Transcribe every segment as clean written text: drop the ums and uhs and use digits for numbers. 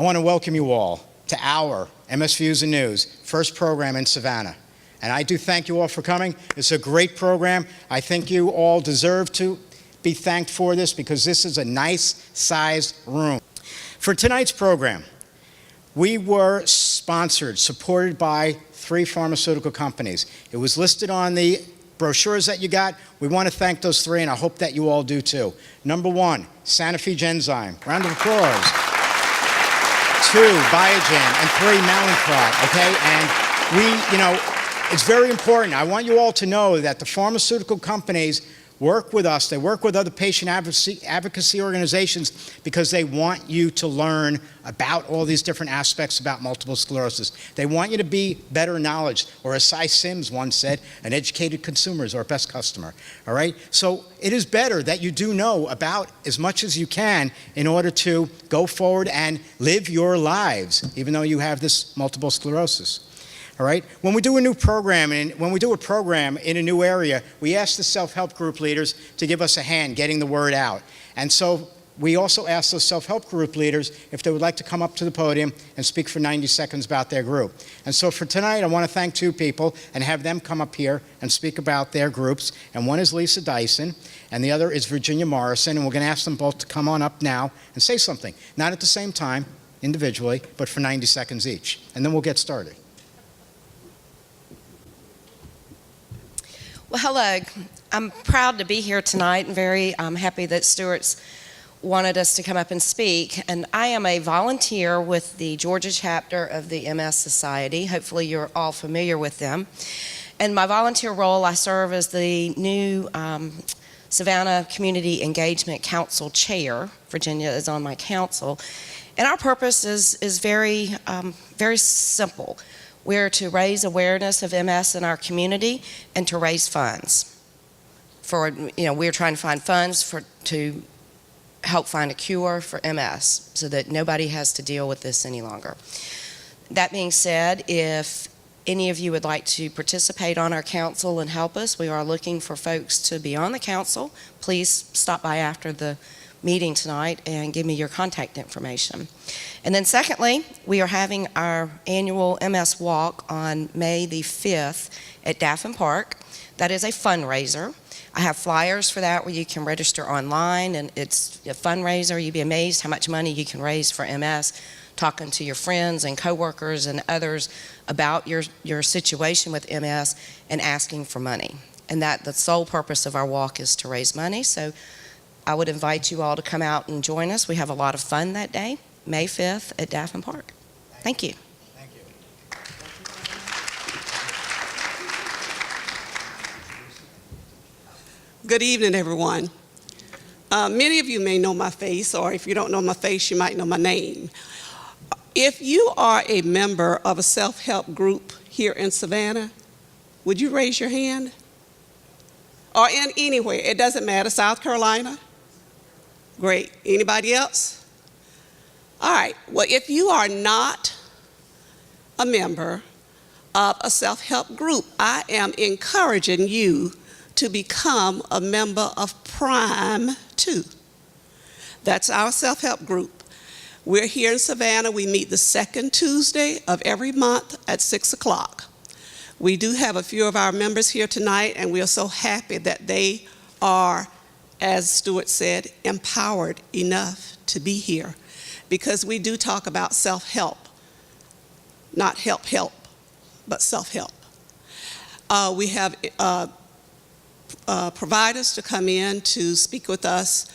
want to welcome you all to our MS Views and News first program in Savannah. And I do thank you all for coming. It's a great program. I think you all deserve to be thanked for this because this is a nice-sized room. For tonight's program, we were supported by 3 pharmaceutical companies. It was listed on the brochures that you got. We want to thank those 3, and I hope that you all do too. Number 1, Sanofi Genzyme. Round of applause. 2, Biogen, and 3, Mallinckrodt, okay? And it's very important. I want you all to know that the pharmaceutical companies work with us. They work with other patient advocacy organizations because they want you to learn about all these different aspects about multiple sclerosis. They want you to be better knowledge, or as Cy Sims once said, an educated consumer is our best customer, all right? So it is better that you do know about as much as you can in order to go forward and live your lives, even though you have this multiple sclerosis. All right? When we do a new program, and when we do a program in a new area, we ask the self-help group leaders to give us a hand getting the word out. And so we also ask those self-help group leaders if they would like to come up to the podium and speak for 90 seconds about their group. And so for tonight, I want to thank 2 people and have them come up here and speak about their groups. And one is Lisa Dyson, and the other is Virginia Morrison. And we're going to ask them both to come on up now and say something. Not at the same time, individually, but for 90 seconds each. And then we'll get started. Well, hello. I'm proud to be here tonight and very happy that Stuart's wanted us to come up and speak. And I am a volunteer with the Georgia chapter of the MS Society. Hopefully you're all familiar with them. And my volunteer role, I serve as the new Savannah Community Engagement Council Chair. Virginia is on my council. And our purpose is very, very simple. We're to raise awareness of MS in our community and to raise funds. We're trying to find funds to help find a cure for MS so that nobody has to deal with this any longer. That being said, if any of you would like to participate on our council and help us, we are looking for folks to be on the council. Please stop by after the meeting tonight and give me your contact information. And then secondly, we are having our annual MS Walk on May the 5th at Daffin Park. That is a fundraiser. I have flyers for that where you can register online, and it's a fundraiser. You'd be amazed how much money you can raise for MS, talking to your friends and coworkers and others about your situation with MS and asking for money. And that the sole purpose of our walk is to raise money. So I would invite you all to come out and join us. We have a lot of fun that day, May 5th at Daffin Park. Thank you. Thank you. Good evening, everyone. Many of you may know my face, or if you don't know my face, you might know my name. If you are a member of a self-help group here in Savannah, would you raise your hand? Or in anywhere, it doesn't matter, South Carolina? Great. Anybody else? All right. Well, if you are not a member of a self-help group, I am encouraging you to become a member of Prime 2. That's our self-help group. We're here in Savannah. We meet the 2nd Tuesday of every month at 6 o'clock. We do have a few of our members here tonight, and we are so happy that they are, as Stuart said, empowered enough to be here, because we do talk about self-help, not help, but self-help. We have providers to come in to speak with us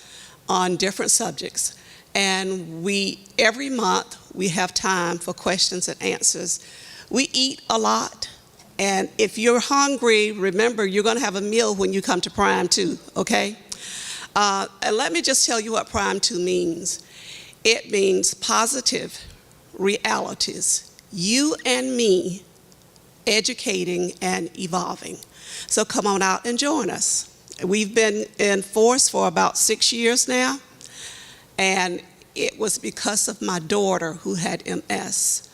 on different subjects, and every month we have time for questions and answers. We eat a lot. And if you're hungry, remember, you're going to have a meal when you come to Prime 2, okay? And let me just tell you what Prime 2 means. It means positive realities, you and me educating and evolving. So come on out and join us. We've been in force for about 6 years now, and it was because of my daughter who had MS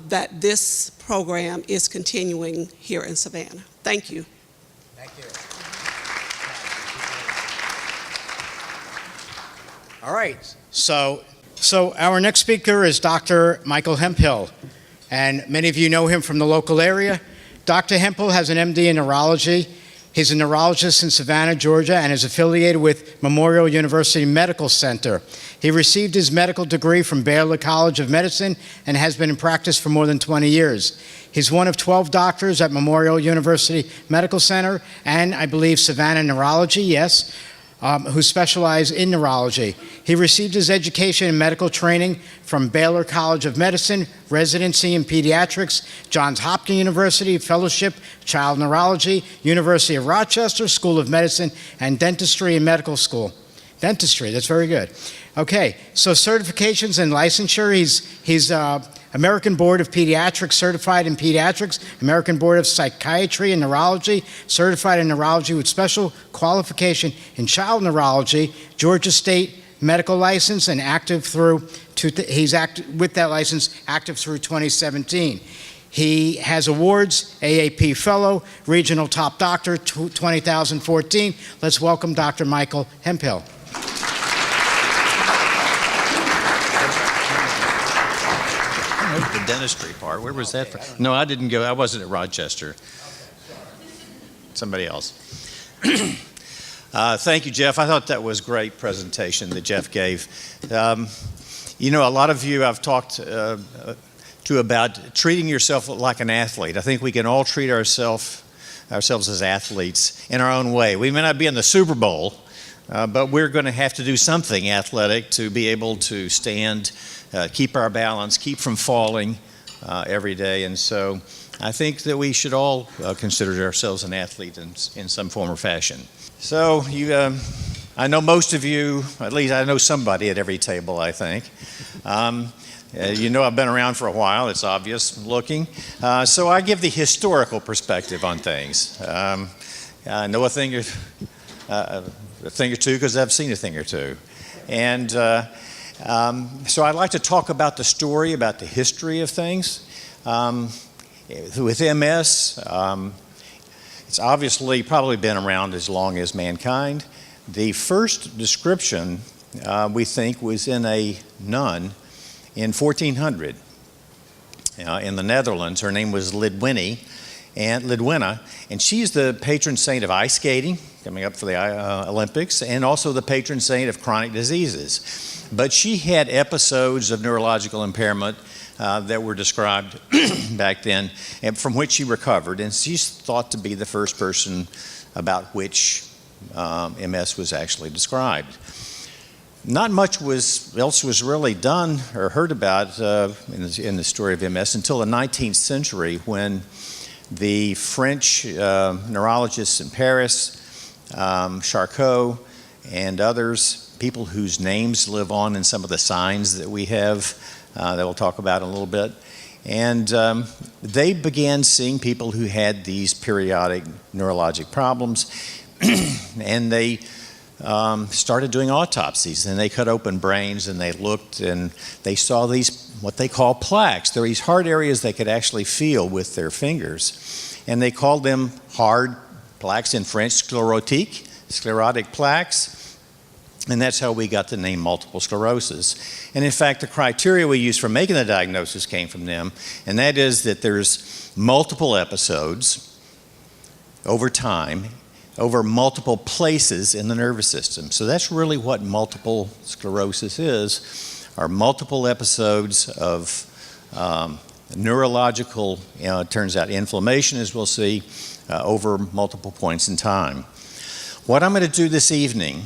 that this program is continuing here in Savannah. Thank you. Thank you. All right, so So our next speaker is Dr. Michael Hemphill, and many of you know him from the local area. Dr. Hemphill has an MD in neurology. He's a neurologist in Savannah, Georgia, and is affiliated with Memorial University Medical Center. He received his medical degree from Baylor College of Medicine and has been in practice for more than 20 years. He's one of 12 doctors at Memorial University Medical Center and, I believe, Savannah Neurology, yes, who specialize in neurology. He received his education and medical training from Baylor College of Medicine, residency in pediatrics, Johns Hopkins University, fellowship, child neurology, University of Rochester, School of Medicine, and dentistry and medical school. Dentistry, that's very good. Okay, so certifications and licensure, he's American Board of Pediatrics, certified in pediatrics, American Board of Psychiatry and Neurology, certified in neurology with special qualification in child neurology, Georgia State medical license, and active through, with that license, active through 2017. He has awards, AAP Fellow, Regional Top Doctor, 2014. Let's welcome Dr. Michael Hemphill. The dentistry part, where was that from? No, I didn't go, I wasn't at Rochester. Somebody else. Thank you, Jeff. I thought that was a great presentation that Jeff gave. You know, a lot of you I've talked to about treating yourself like an athlete. I think we can all treat ourselves as athletes in our own way. We may not be in the Super Bowl, but we're going to have to do something athletic to be able to stand, keep our balance, keep from falling every day. And so I think that we should all consider ourselves an athlete in some form or fashion. So I know most of you, at least I know somebody at every table, I think. You know I've been around for a while, it's obvious looking. So I give the historical perspective on things. I know a thing or two because I've seen a thing or two. And so I'd like to talk about the story, about the history of things. With MS, it's obviously probably been around as long as mankind. The first description, we think, was in a nun in 1400 in the Netherlands. Her name was Lidwina, and she's the patron saint of ice skating, coming up for the Olympics, and also the patron saint of chronic diseases. But she had episodes of neurological impairment that were described back then, and from which she recovered, and she's thought to be the first person about which MS was actually described. Not much else was really done or heard about in the story of MS until the 19th century, when the French neurologists in Paris, Charcot, and others, people whose names live on in some of the signs that we have that we'll talk about in a little bit, and they began seeing people who had these periodic neurologic problems, and they started doing autopsies, and they cut open brains, and they looked, and they saw these, what they call plaques. They're these hard areas they could actually feel with their fingers, and they called them hard plaques in French, sclerotic plaques, and that's how we got the name multiple sclerosis. And in fact, the criteria we used for making the diagnosis came from them, and that is that there's multiple episodes over time, over multiple places in the nervous system. So that's really what multiple sclerosis is, are multiple episodes of neurological, it turns out inflammation, as we'll see, over multiple points in time. What I'm going to do this evening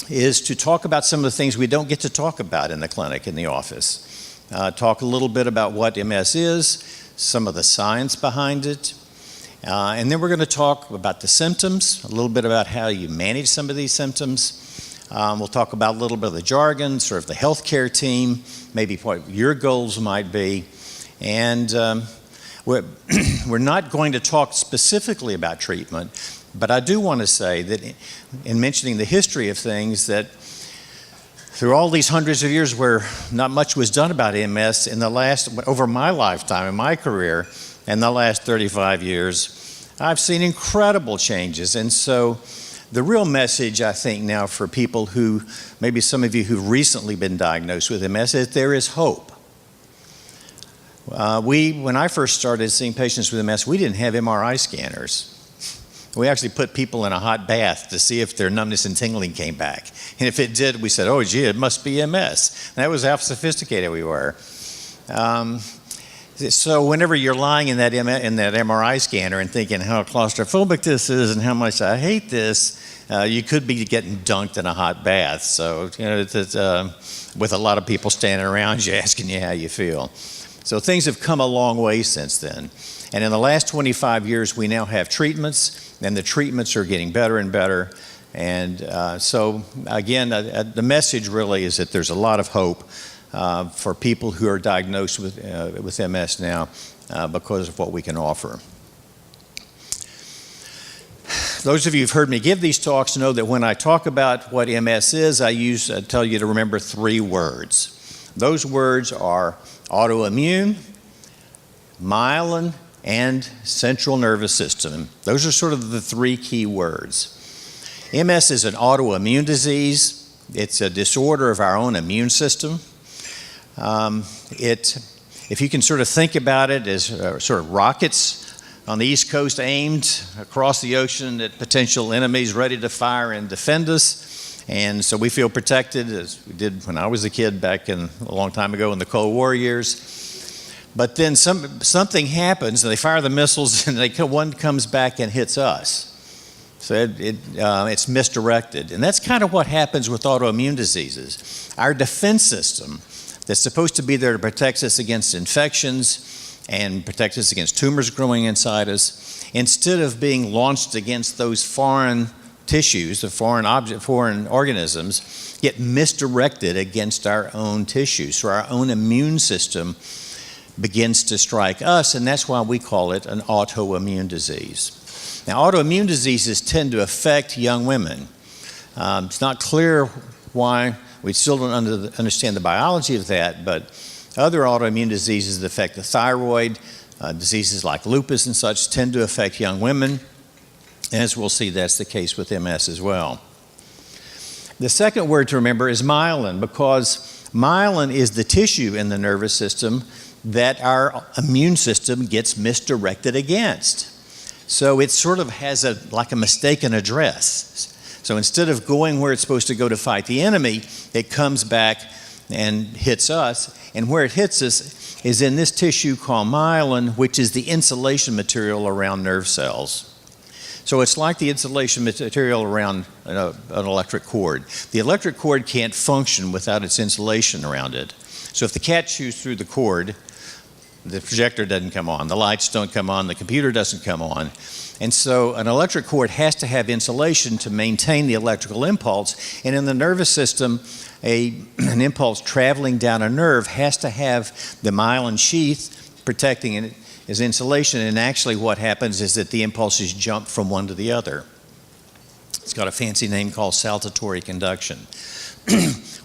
is to talk about some of the things we don't get to talk about in the clinic, in the office. Talk a little bit about what MS is, some of the science behind it, and then we're going to talk about the symptoms, a little bit about how you manage some of these symptoms. We'll talk about a little bit of the jargon, sort of the healthcare team, maybe what your goals might be. And we're not going to talk specifically about treatment, but I do want to say that in mentioning the history of things, that through all these hundreds of years where not much was done about MS, over my lifetime, in my career, in the last 35 years, I've seen incredible changes. And so The real message, I think, now for people who, maybe some of you who've recently been diagnosed with MS, is there is hope. When I first started seeing patients with MS, we didn't have MRI scanners. We actually put people in a hot bath to see if their numbness and tingling came back. And if it did, we said, oh, gee, it must be MS. And that was how sophisticated we were. So whenever you're lying in that MRI scanner and thinking how claustrophobic this is and how much I hate this, you could be getting dunked in a hot bath. So, with a lot of people standing around you asking you how you feel. So things have come a long way since then. And in the last 25 years, we now have treatments, and the treatments are getting better and better. And so, again, the message really is that there's a lot of hope for people who are diagnosed with MS now because of what we can offer. Those of you who've heard me give these talks know that when I talk about what MS is, I tell you to remember 3 words. Those words are autoimmune, myelin, and central nervous system. Those are sort of the 3 key words. MS is an autoimmune disease. It's a disorder of our own immune system. If you can sort of think about it as sort of rockets on the East Coast aimed across the ocean at potential enemies ready to fire and defend us. And so we feel protected, as we did when I was a kid back a long time ago in the Cold War years. But then something happens, and they fire the missiles, and one comes back and hits us. So it's misdirected. And that's kind of what happens with autoimmune diseases. Our defense system that's supposed to be there to protect us against infections and protect us against tumors growing inside us, instead of being launched against those foreign tissues, the foreign organisms, get misdirected against our own tissues. So our own immune system begins to strike us, and that's why we call it an autoimmune disease. Now, autoimmune diseases tend to affect young women. It's not clear why. We still don't understand the biology of that, but other autoimmune diseases that affect the thyroid, diseases like lupus and such, tend to affect young women. As we'll see, that's the case with MS as well. The second word to remember is myelin, because myelin is the tissue in the nervous system that our immune system gets misdirected against. So it sort of has like a mistaken address. So instead of going where it's supposed to go to fight the enemy, it comes back and hits us. And where it hits us is in this tissue called myelin, which is the insulation material around nerve cells. So it's like the insulation material around an electric cord. The electric cord can't function without its insulation around it. So if the cat chews through the cord, the projector doesn't come on, the lights don't come on, the computer doesn't come on. And so an electric cord has to have insulation to maintain the electrical impulse. And in the nervous system, an impulse traveling down a nerve has to have the myelin sheath protecting it as insulation. And actually what happens is that the impulses jump from one to the other. It's got a fancy name called saltatory conduction.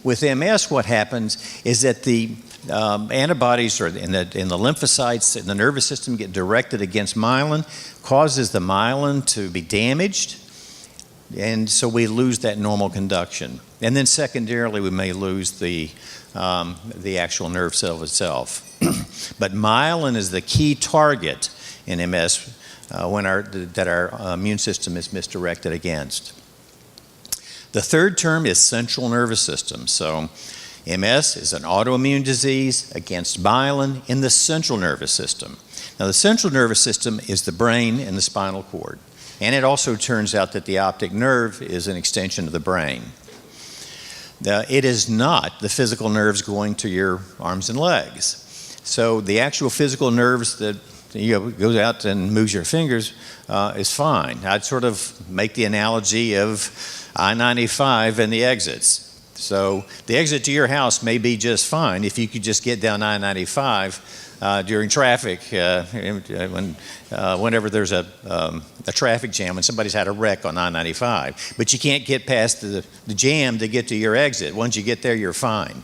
With MS, what happens is that the antibodies in the lymphocytes in the nervous system get directed against myelin, causes the myelin to be damaged, and so we lose that normal conduction. And then secondarily, we may lose the actual nerve cell itself. But myelin is the key target in MS that our immune system is misdirected against. The third term is central nervous system. So MS is an autoimmune disease against myelin in the central nervous system. Now, the central nervous system is the brain and the spinal cord. And it also turns out that the optic nerve is an extension of the brain. It is not the physical nerves going to your arms and legs. So the actual physical nerves that goes out and moves your fingers is fine. I'd sort of make the analogy of I-95 and the exits. So the exit to your house may be just fine if you could just get down I-95 during traffic whenever there's a traffic jam, when somebody's had a wreck on I-95. But you can't get past the jam to get to your exit. Once you get there, you're fine.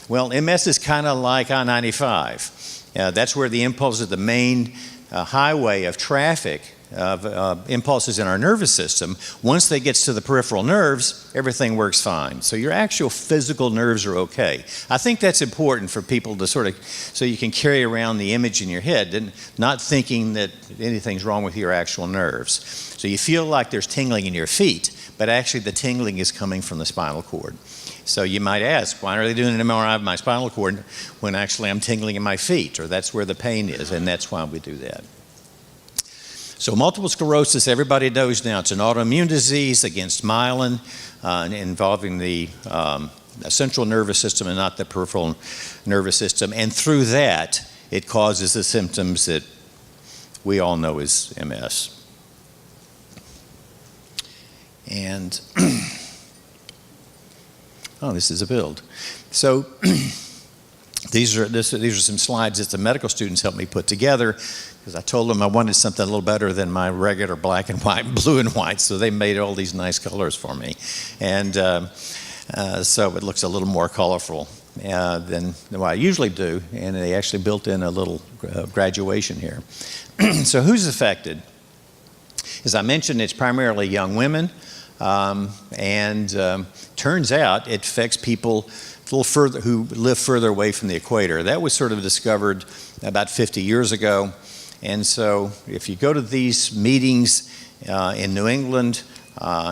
Well, MS is kind of like I-95. That's where the impulse of the main highway of traffic of impulses in our nervous system, once they gets to the peripheral nerves, everything works fine. So your actual physical nerves are okay. I think that's important for people to sort of, so you can carry around the image in your head and not thinking that anything's wrong with your actual nerves. So you feel like there's tingling in your feet, but actually the tingling is coming from the spinal cord. So you might ask, why are they doing an MRI of my spinal cord when actually I'm tingling in my feet, or that's where the pain is, and that's why we do that. So multiple sclerosis, everybody knows now, it's an autoimmune disease against myelin involving the central nervous system and not the peripheral nervous system. And through that, it causes the symptoms that we all know as MS. And, oh, this is a build. So these are some slides that the medical students helped me put together, because I told them I wanted something a little better than my regular black and white, blue and white, so they made all these nice colors for me. And so it looks a little more colorful than what I usually do, and they actually built in a little graduation here. So who's affected? As I mentioned, it's primarily young women, and turns out it affects people a little further, who live further away from the equator. That was sort of discovered about 50 years ago. And so if you go to these meetings in New England,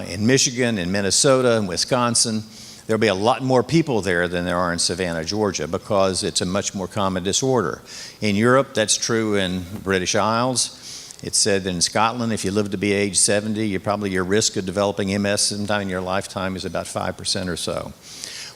in Michigan, in Minnesota, and Wisconsin, there'll be a lot more people there than there are in Savannah, Georgia, because it's a much more common disorder. In Europe, that's true in British Isles. It's said that in Scotland, if you live to be age 70, your risk of developing MS sometime in your lifetime is about 5% or so.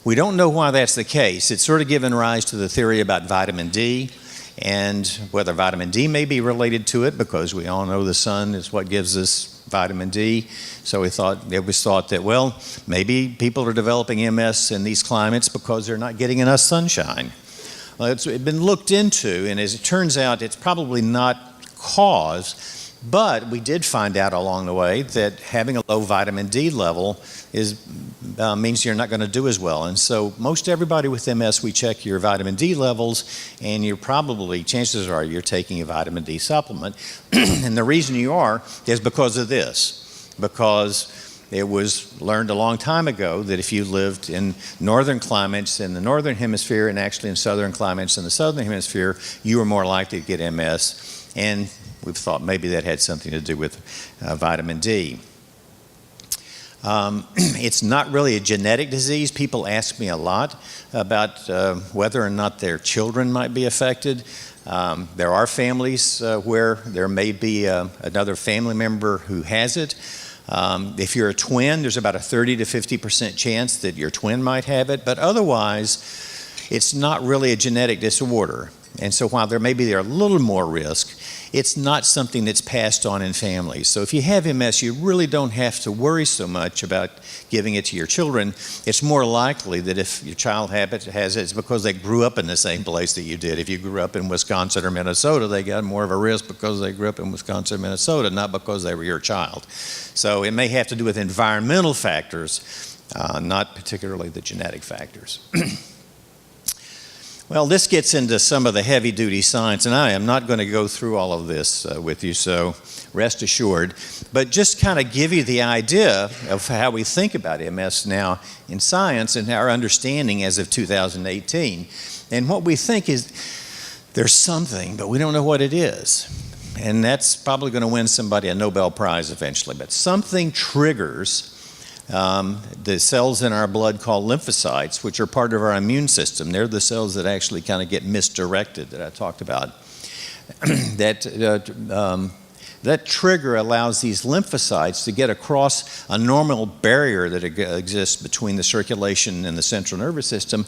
We don't know why that's the case. It's sort of given rise to the theory about vitamin D, and whether vitamin D may be related to it, because we all know the sun is what gives us vitamin D. So it was thought that, well, maybe people are developing MS in these climates because they're not getting enough sunshine. Well, it's been looked into, and as it turns out, it's probably not cause, but we did find out along the way that having a low vitamin D level means you're not going to do as well. And so most everybody with MS, we check your vitamin D levels, and chances are you're taking a vitamin D supplement. And the reason you are is because of this, because it was learned a long time ago that if you lived in northern climates in the northern hemisphere and actually in southern climates in the southern hemisphere, you were more likely to get MS. And we've thought maybe that had something to do with vitamin D. It's not really a genetic disease. People ask me a lot about whether or not their children might be affected. There are families where there may be another family member who has it. If you're a twin, there's about a 30 to 50% chance that your twin might have it, but otherwise, it's not really a genetic disorder. And so while there may be a little more risk, it's not something that's passed on in families. So if you have MS, you really don't have to worry so much about giving it to your children. It's more likely that if your child has it, it's because they grew up in the same place that you did. If you grew up in Wisconsin or Minnesota, they got more of a risk because they grew up in Wisconsin or Minnesota, not because they were your child. So it may have to do with environmental factors, not particularly the genetic factors. Well, this gets into some of the heavy-duty science, and I am not going to go through all of this with you, so rest assured. But just kind of give you the idea of how we think about MS now in science and our understanding as of 2018. And what we think is there's something, but we don't know what it is. And that's probably going to win somebody a Nobel Prize eventually. But something triggers the cells in our blood called lymphocytes, which are part of our immune system. They're the cells that actually kind of get misdirected that I talked about. That trigger allows these lymphocytes to get across a normal barrier that exists between the circulation and the central nervous system.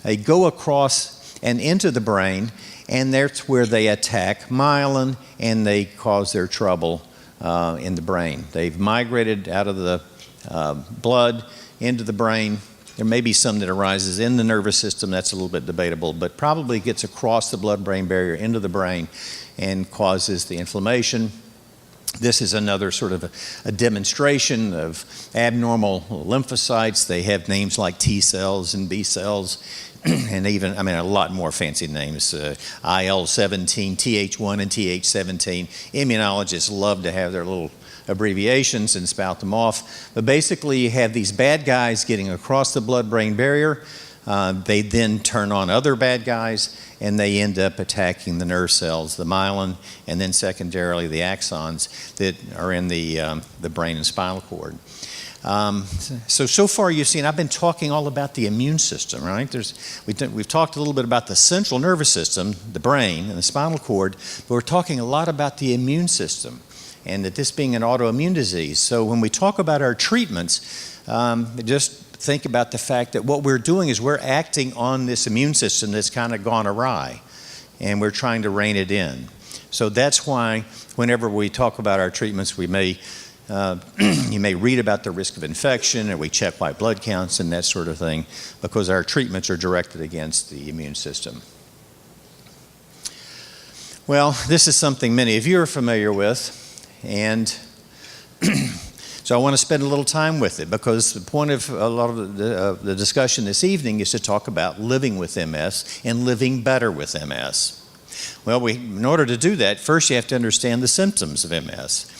They go across and into the brain, and that's where they attack myelin and they cause their trouble in the brain. They've migrated out of the blood into the brain. There may be some that arises in the nervous system. That's a little bit debatable, but probably gets across the blood-brain barrier into the brain and causes the inflammation. This is another sort of a demonstration of abnormal lymphocytes. They have names like T cells and B cells. and even, a lot more fancy names, IL-17, TH1, and TH17. Immunologists love to have their little abbreviations and spout them off. But basically, you have these bad guys getting across the blood-brain barrier. They then turn on other bad guys, and they end up attacking the nerve cells, the myelin, and then secondarily the axons that are in the brain and spinal cord. So far you've seen, I've been talking all about the immune system, right? We've talked a little bit about the central nervous system, the brain and the spinal cord, but we're talking a lot about the immune system, and that this being an autoimmune disease. So when we talk about our treatments, just think about the fact that what we're doing is we're acting on this immune system that's kind of gone awry, and we're trying to rein it in. So that's why whenever we talk about our treatments, we may you may read about the risk of infection, or we check white blood counts and that sort of thing, because our treatments are directed against the immune system. Well, this is something many of you are familiar with, and so I want to spend a little time with it, because the point of a lot of the discussion this evening is to talk about living with MS and living better with MS. Well, in order to do that, first you have to understand the symptoms of MS.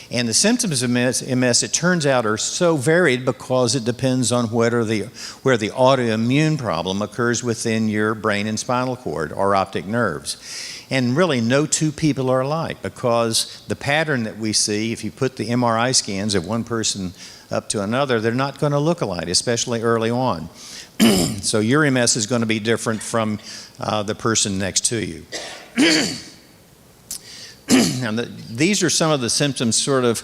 And the symptoms of MS, it turns out, are so varied because it depends on where the autoimmune problem occurs within your brain and spinal cord or optic nerves. And really, no two people are alike, because the pattern that we see, if you put the MRI scans of one person up to another, they're not going to look alike, especially early on. So your MS is going to be different from the person next to you. Now, these are some of the symptoms sort of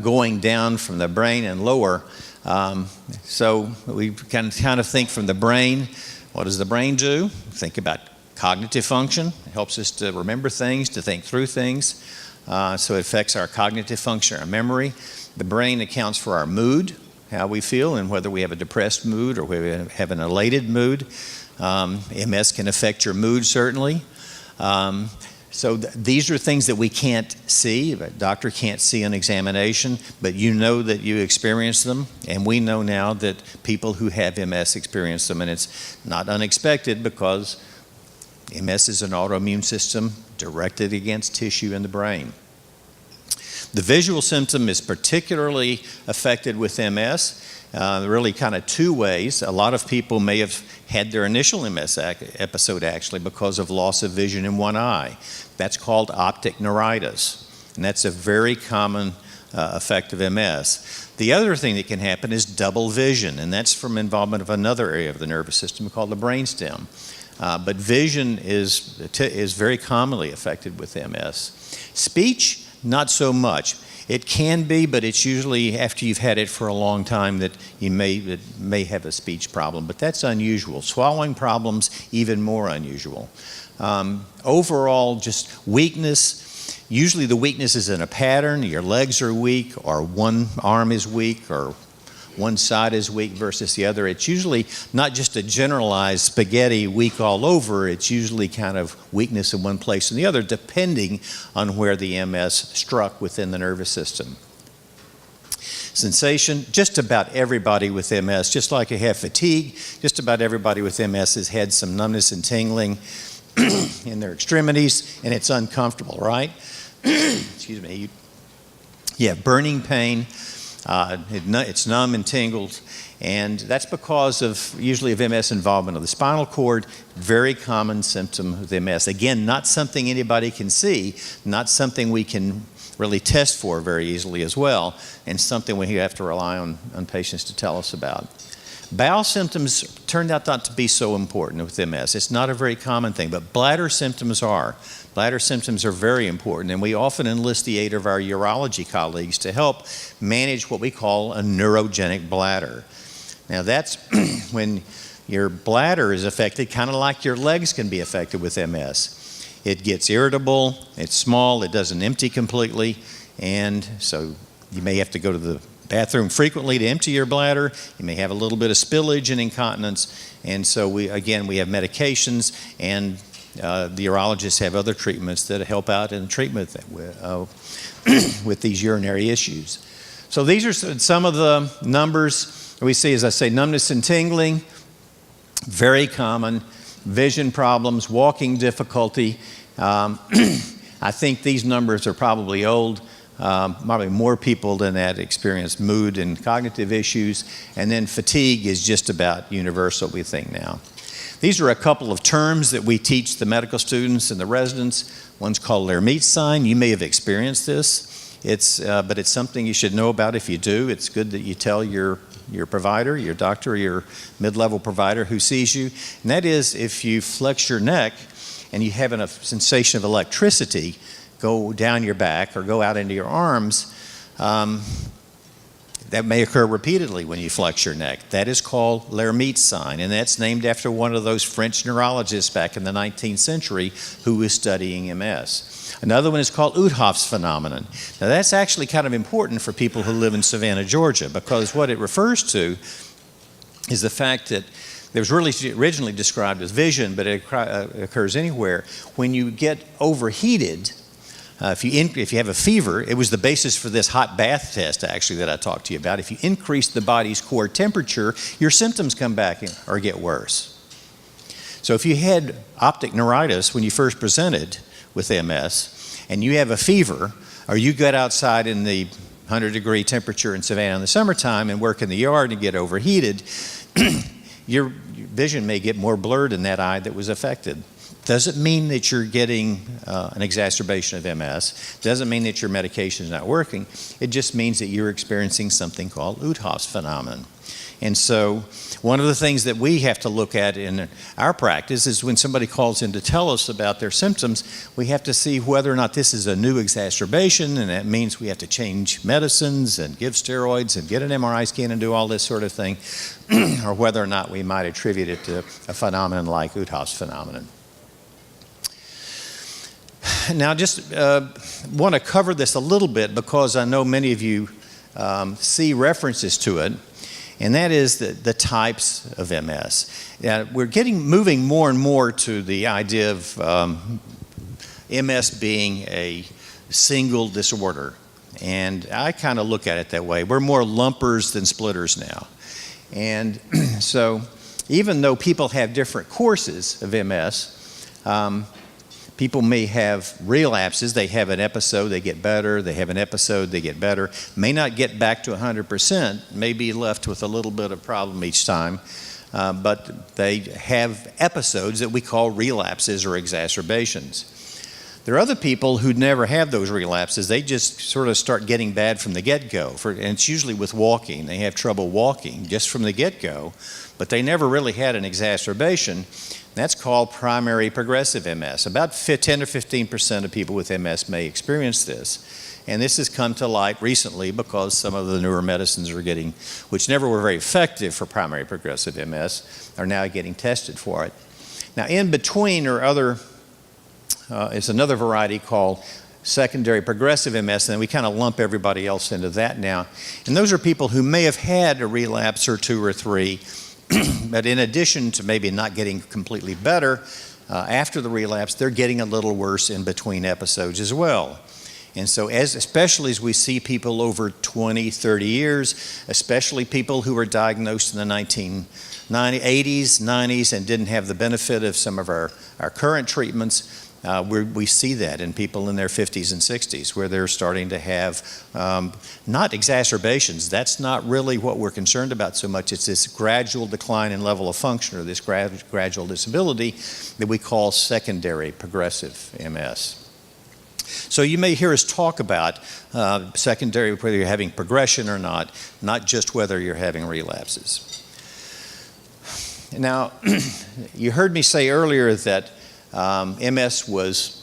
going down from the brain and lower. So we can kind of think from the brain. What does the brain do? Think about cognitive function. It helps us to remember things, to think through things. So it affects our cognitive function, our memory. The brain accounts for our mood, how we feel, and whether we have a depressed mood or whether we have an elated mood. MS can affect your mood, certainly. So these are things that we can't see. A doctor can't see on examination, but you know that you experience them, and we know now that people who have MS experience them, and it's not unexpected, because MS is an autoimmune system directed against tissue in the brain. The visual symptom is particularly affected with MS. Really kind of two ways. A lot of people may have had their initial MS episode actually because of loss of vision in one eye. That's called optic neuritis, and that's a very common effect of MS. The other thing that can happen is double vision, and that's from involvement of another area of the nervous system called the brainstem. But vision is very commonly affected with MS. Speech, not so much. It can be, but it's usually after you've had it for a long time that you may have a speech problem, but that's unusual. Swallowing problems, even more unusual. Overall, just weakness. Usually the weakness is in a pattern. Your legs are weak, or one arm is weak, or one side is weak versus the other. It's usually not just a generalized spaghetti weak all over. It's usually kind of weakness in one place and the other, depending on where the MS struck within the nervous system. Sensation, just about everybody with MS, just like you have fatigue, just about everybody with MS has had some numbness and tingling in their extremities, and it's uncomfortable, right? Excuse me. You have burning pain. It's numb and tingled, and that's because of usually of MS involvement of the spinal cord. Very common symptom of MS. Again, not something anybody can see, not something we can really test for very easily as well, and something we have to rely on patients to tell us about. Bowel symptoms turned out not to be so important with MS. It's not a very common thing, but bladder symptoms are. Bladder symptoms are very important, and we often enlist the aid of our urology colleagues to help manage what we call a neurogenic bladder. Now that's when your bladder is affected, kind of like your legs can be affected with MS. It gets irritable, it's small, it doesn't empty completely, and so you may have to go to the bathroom frequently to empty your bladder. You may have a little bit of spillage and incontinence, and so we have medications, and the urologists have other treatments that help out in the treatment with these urinary issues. So these are some of the numbers we see. As I say, numbness and tingling. very common. Vision problems, walking difficulty. I think these numbers are probably old. Probably more people than that experience mood and cognitive issues. And then fatigue is just about universal, we think now. These are a couple of terms that we teach the medical students and the residents. One's called Lermite sign. You may have experienced this. But it's something you should know about if you do. It's good that you tell your provider, your doctor, your mid-level provider who sees you. And that is if you flex your neck and you have a sensation of electricity go down your back or go out into your arms, that may occur repeatedly when you flex your neck. That is called Lermite sign, and that's named after one of those French neurologists back in the 19th century who was studying MS. Another one is called Uthoff's phenomenon. Now that's actually kind of important for people who live in Savannah, Georgia, because what it refers to is the fact that it was really originally described as vision, but it occurs anywhere. When you get overheated, if you have a fever, it was the basis for this hot bath test actually that I talked to you about. If you increase the body's core temperature, your symptoms come back or get worse. So if you had optic neuritis when you first presented with MS and you have a fever, or you get outside in the 100-degree temperature in Savannah in the summertime and work in the yard and get overheated, your vision may get more blurred in that eye that was affected. Doesn't mean that you're getting an exacerbation of MS. Doesn't mean that your medication is not working. It just means that you're experiencing something called Uthoff's phenomenon. And so one of the things that we have to look at in our practice is when somebody calls in to tell us about their symptoms, we have to see whether or not this is a new exacerbation, and that means we have to change medicines and give steroids and get an MRI scan and do all this sort of thing, or whether or not we might attribute it to a phenomenon like Uthoff's phenomenon. Now, just want to cover this a little bit because I know many of you see references to it, and that is the types of MS. We're moving more and more to the idea of MS being a single disorder, and I kind of look at it that way. We're more lumpers than splitters now. And so even though people have different courses of MS, people may have relapses. They have an episode, they get better. They have an episode, they get better. May not get back to 100%, may be left with a little bit of problem each time. But they have episodes that we call relapses or exacerbations. There are other people who never have those relapses. They just sort of start getting bad from the get-go. And it's usually with walking. They have trouble walking just from the get-go, but they never really had an exacerbation. That's called primary progressive MS. About 10 or 15% of people with MS may experience this. And this has come to light recently because some of the newer medicines are getting, which never were very effective for primary progressive MS, are now getting tested for it. Now in between is another variety called secondary progressive MS, and we kind of lump everybody else into that now. And those are people who may have had a relapse or two or three, but in addition to maybe not getting completely better after the relapse, they're getting a little worse in between episodes as well. And so especially as we see people over 20, 30 years, especially people who were diagnosed in the 1980s, 90s, and didn't have the benefit of some of our current treatments, we see that in people in their 50s and 60s where they're starting to have not exacerbations. That's not really what we're concerned about so much. It's this gradual decline in level of function or this gradual disability that we call secondary progressive MS. So you may hear us talk about secondary, whether you're having progression or not just whether you're having relapses. Now, you heard me say earlier that MS was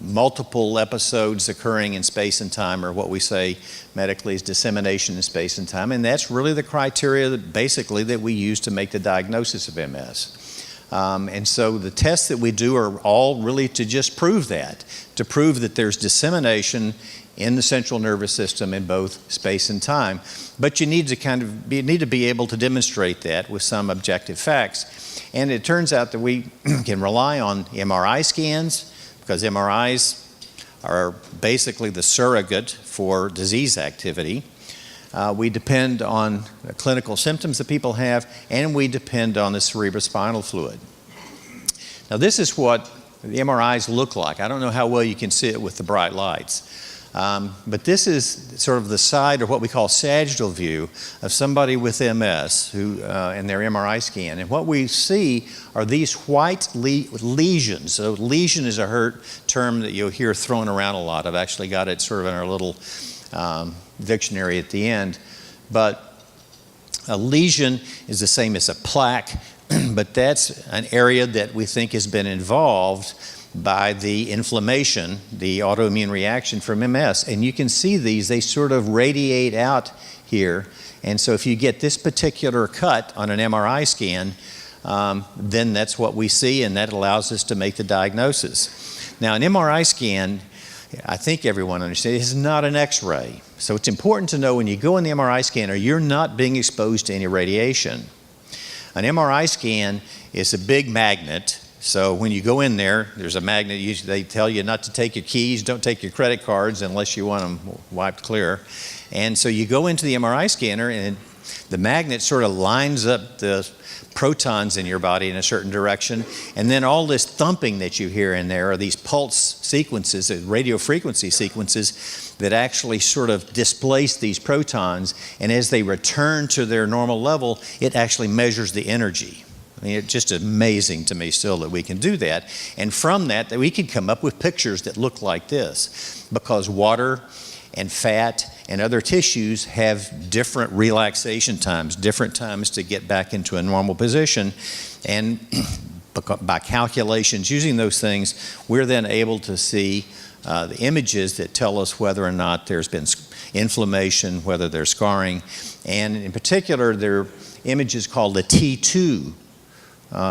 multiple episodes occurring in space and time, or what we say medically is dissemination in space and time, and that's really the criteria that we use to make the diagnosis of MS. And so the tests that we do are all really to just prove that, to prove that there's dissemination in the central nervous system in both space and time. But you need to be able to demonstrate that with some objective facts. And it turns out that we can rely on MRI scans because MRIs are basically the surrogate for disease activity. We depend on the clinical symptoms that people have, and we depend on the cerebrospinal fluid. Now, this is what the MRIs look like. I don't know how well you can see it with the bright lights. But this is sort of the side, or what we call sagittal view, of somebody with MS who, in their MRI scan. And what we see are these white lesions. So lesion is a term that you'll hear thrown around a lot. I've actually got it sort of in our little dictionary at the end. But a lesion is the same as a plaque, but that's an area that we think has been involved by the inflammation, the autoimmune reaction from MS. And you can see these, they sort of radiate out here. And so if you get this particular cut on an MRI scan, then that's what we see, and that allows us to make the diagnosis. Now, an MRI scan, I think everyone understands, is not an X-ray. So it's important to know when you go in the MRI scanner, you're not being exposed to any radiation. An MRI scan is a big magnet. So when you go in there, there's a magnet. Usually they tell you not to take your keys, don't take your credit cards unless you want them wiped clear. And so you go into the MRI scanner, and the magnet sort of lines up the protons in your body in a certain direction. And then all this thumping that you hear in there are these pulse sequences, radio frequency sequences that actually sort of displace these protons. And as they return to their normal level, it actually measures the energy. I mean, it's just amazing to me still that we can do that. And from that we can come up with pictures that look like this, because water and fat and other tissues have different relaxation times, different times to get back into a normal position. And by calculations using those things, we're then able to see the images that tell us whether or not there's been inflammation, whether there's scarring. And in particular, there are images called the T2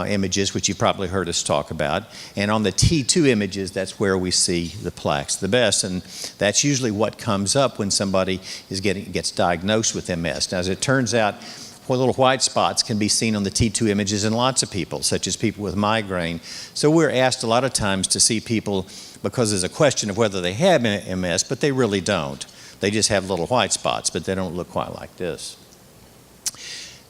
images, which you've probably heard us talk about. And on the T2 images, that's where we see the plaques the best. And that's usually what comes up when somebody gets diagnosed with MS. Now, as it turns out, little white spots can be seen on the T2 images in lots of people, such as people with migraine. So we're asked a lot of times to see people because there's a question of whether they have MS, but they really don't. They just have little white spots, but they don't look quite like this.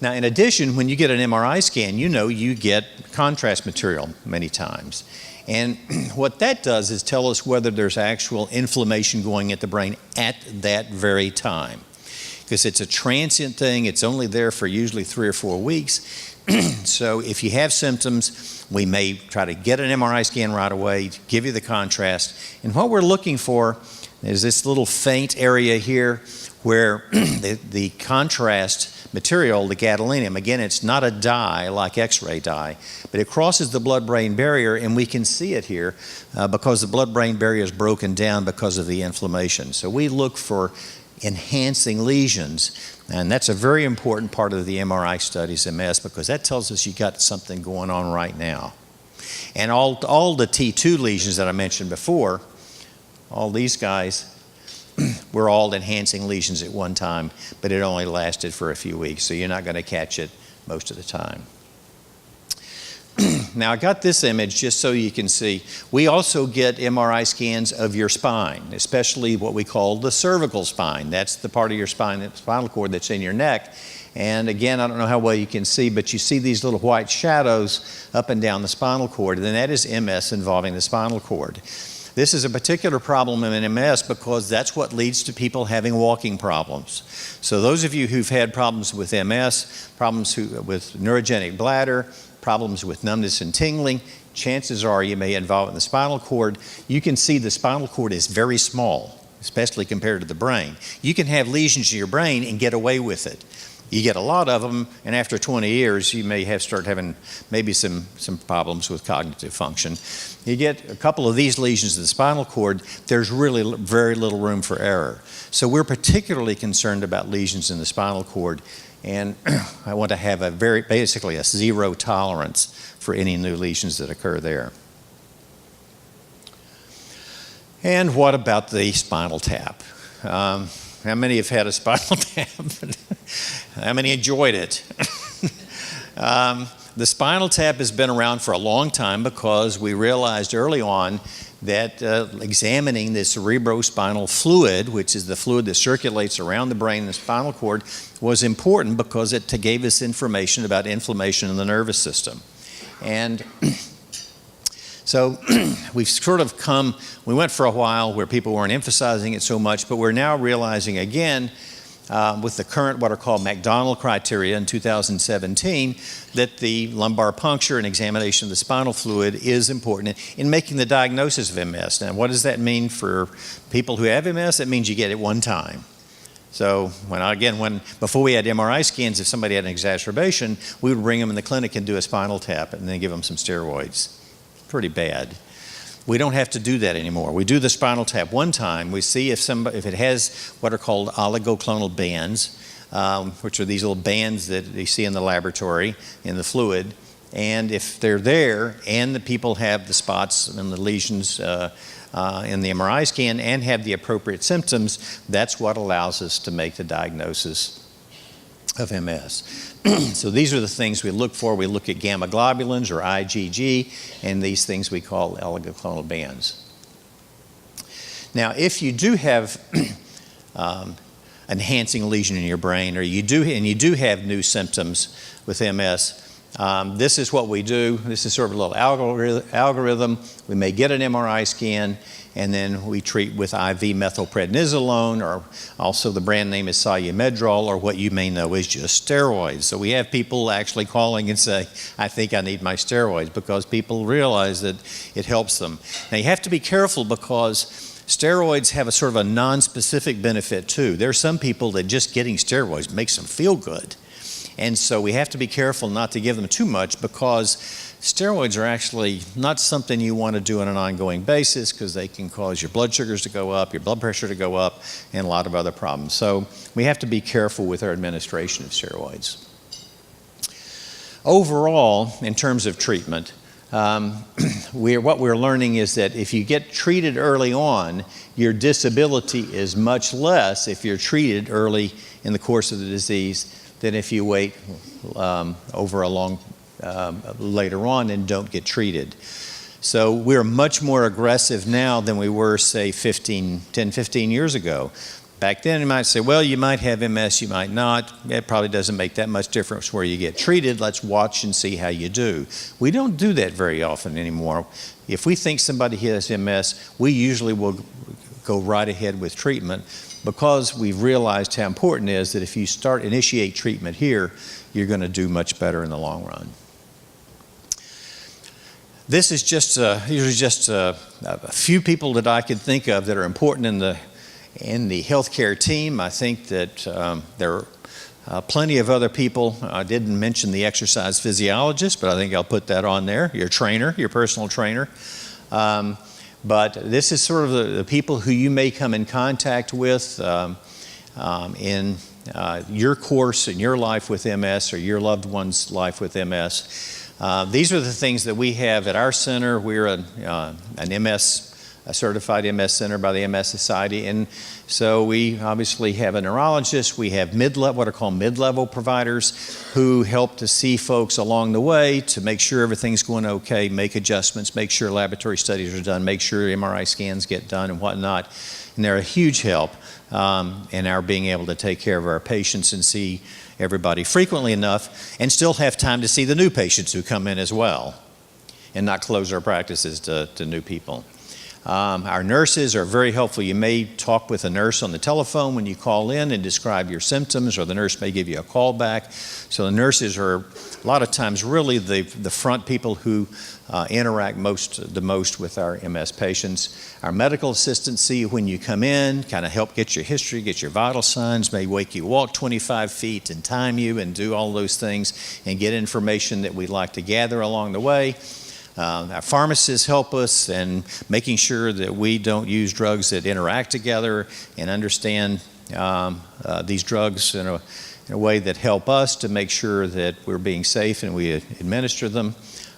Now, in addition, when you get an MRI scan, you get contrast material many times. And what that does is tell us whether there's actual inflammation going at the brain at that very time. Because it's a transient thing, it's only there for usually 3 or 4 weeks. So if you have symptoms, we may try to get an MRI scan right away, give you the contrast. And what we're looking for is this little faint area here where the contrast material, the gadolinium, again, it's not a dye like X-ray dye, but it crosses the blood-brain barrier, and we can see it here because the blood-brain barrier is broken down because of the inflammation. So we look for enhancing lesions, and that's a very important part of the MRI studies in MS because that tells us you got something going on right now. And all the T2 lesions that I mentioned before, all these guys, were all enhancing lesions at one time, but it only lasted for a few weeks, so you're not going to catch it most of the time. Now, I got this image just so you can see. We also get MRI scans of your spine, especially what we call the cervical spine. That's the part of your spine, the spinal cord that's in your neck. And again, I don't know how well you can see, but you see these little white shadows up and down the spinal cord, and then that is MS involving the spinal cord. This is a particular problem in MS because that's what leads to people having walking problems. So those of you who've had problems with MS, problems with neurogenic bladder, problems with numbness and tingling, chances are you may involve it in the spinal cord. You can see the spinal cord is very small, especially compared to the brain. You can have lesions in your brain and get away with it. You get a lot of them, and after 20 years, you may start having maybe some problems with cognitive function. You get a couple of these lesions in the spinal cord, there's really very little room for error. So we're particularly concerned about lesions in the spinal cord, and I want to have basically a zero tolerance for any new lesions that occur there. And what about the spinal tap? How many have had a spinal tap? How many enjoyed it? The spinal tap has been around for a long time because we realized early on that examining the cerebrospinal fluid, which is the fluid that circulates around the brain and the spinal cord, was important because it gave us information about inflammation in the nervous system. And so we've sort of we went for a while where people weren't emphasizing it so much, but we're now realizing again, with the current what are called McDonald criteria in 2017, that the lumbar puncture and examination of the spinal fluid is important in making the diagnosis of MS. Now, what does that mean for people who have MS? It means you get it one time. So before we had MRI scans, if somebody had an exacerbation, we would bring them in the clinic and do a spinal tap and then give them some steroids. Pretty bad. We don't have to do that anymore. We do the spinal tap one time. We see if it has what are called oligoclonal bands, which are these little bands that you see in the laboratory in the fluid. And if they're there and the people have the spots and the lesions in the MRI scan and have the appropriate symptoms, that's what allows us to make the diagnosis of MS. So these are the things we look for. We look at gamma globulins or IgG, and these things we call oligoclonal bands. Now, if you do have enhancing lesion in your brain, or you do have new symptoms with MS, this is what we do. This is sort of a little algorithm. We may get an MRI scan, and then we treat with IV methylprednisolone, or also the brand name is Solumedrol, or what you may know is just steroids. So we have people actually calling and say, I think I need my steroids, because people realize that it helps them. Now you have to be careful because steroids have a sort of a non-specific benefit too. There are some people that just getting steroids makes them feel good. And so we have to be careful not to give them too much, because steroids are actually not something you want to do on an ongoing basis, because they can cause your blood sugars to go up, your blood pressure to go up, and a lot of other problems. So we have to be careful with our administration of steroids. Overall, in terms of treatment, what we're learning is that if you get treated early on, your disability is much less if you're treated early in the course of the disease than if you wait over a long later on and don't get treated. So we're much more aggressive now than we were, say, 10, 15 years ago. Back then, you might say, well, you might have MS, you might not. It probably doesn't make that much difference where you get treated. Let's watch and see how you do. We don't do that very often anymore. If we think somebody has MS, we usually will go right ahead with treatment, because we've realized how important it is that if you initiate treatment here, you're going to do much better in the long run. This is just a few people that I could think of that are important in the healthcare team. I think that there are plenty of other people. I didn't mention the exercise physiologist, but I think I'll put that on there. Your trainer, your personal trainer. But this is sort of the people who you may come in contact with in your course in your life with MS, or your loved one's life with MS. These are the things that we have at our center. We're a certified MS center by the MS Society, and so we obviously have a neurologist. We have what are called mid-level providers who help to see folks along the way to make sure everything's going okay, make adjustments, make sure laboratory studies are done, make sure MRI scans get done and whatnot. And they're a huge help in our being able to take care of our patients and see everybody frequently enough, and still have time to see the new patients who come in as well, and not close our practices to new people. Our nurses are very helpful. You may talk with a nurse on the telephone when you call in and describe your symptoms, or the nurse may give you a call back. So the nurses are a lot of times really the front people who interact the most with our MS patients. Our medical assistants see you when you come in, kind of help get your history, get your vital signs, may wake you walk 25 feet and time you and do all those things and get information that we'd like to gather along the way. Our pharmacists help us in making sure that we don't use drugs that interact together, and understand these drugs in a way that help us to make sure that we're being safe and we administer them.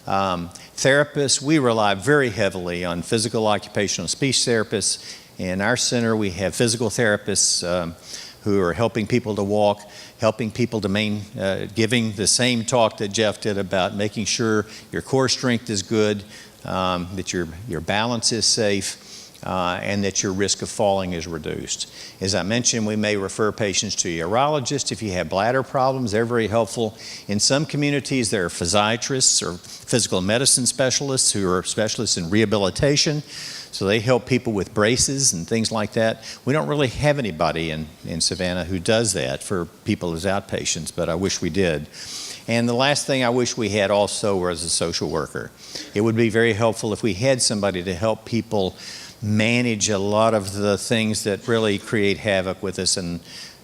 Therapists, we rely very heavily on physical, occupational, speech therapists. In our center, we have physical therapists who are helping people to walk, helping people to giving the same talk that Jeff did about making sure your core strength is good, that your balance is safe, and that your risk of falling is reduced. As I mentioned, we may refer patients to a urologist if you have bladder problems. They're very helpful. In some communities, there are physiatrists or physical medicine specialists who are specialists in rehabilitation. So they help people with braces and things like that. We don't really have anybody in Savannah who does that for people as outpatients, but I wish we did. And the last thing I wish we had also was a social worker. It would be very helpful if we had somebody to help people manage a lot of the things that really create havoc with us in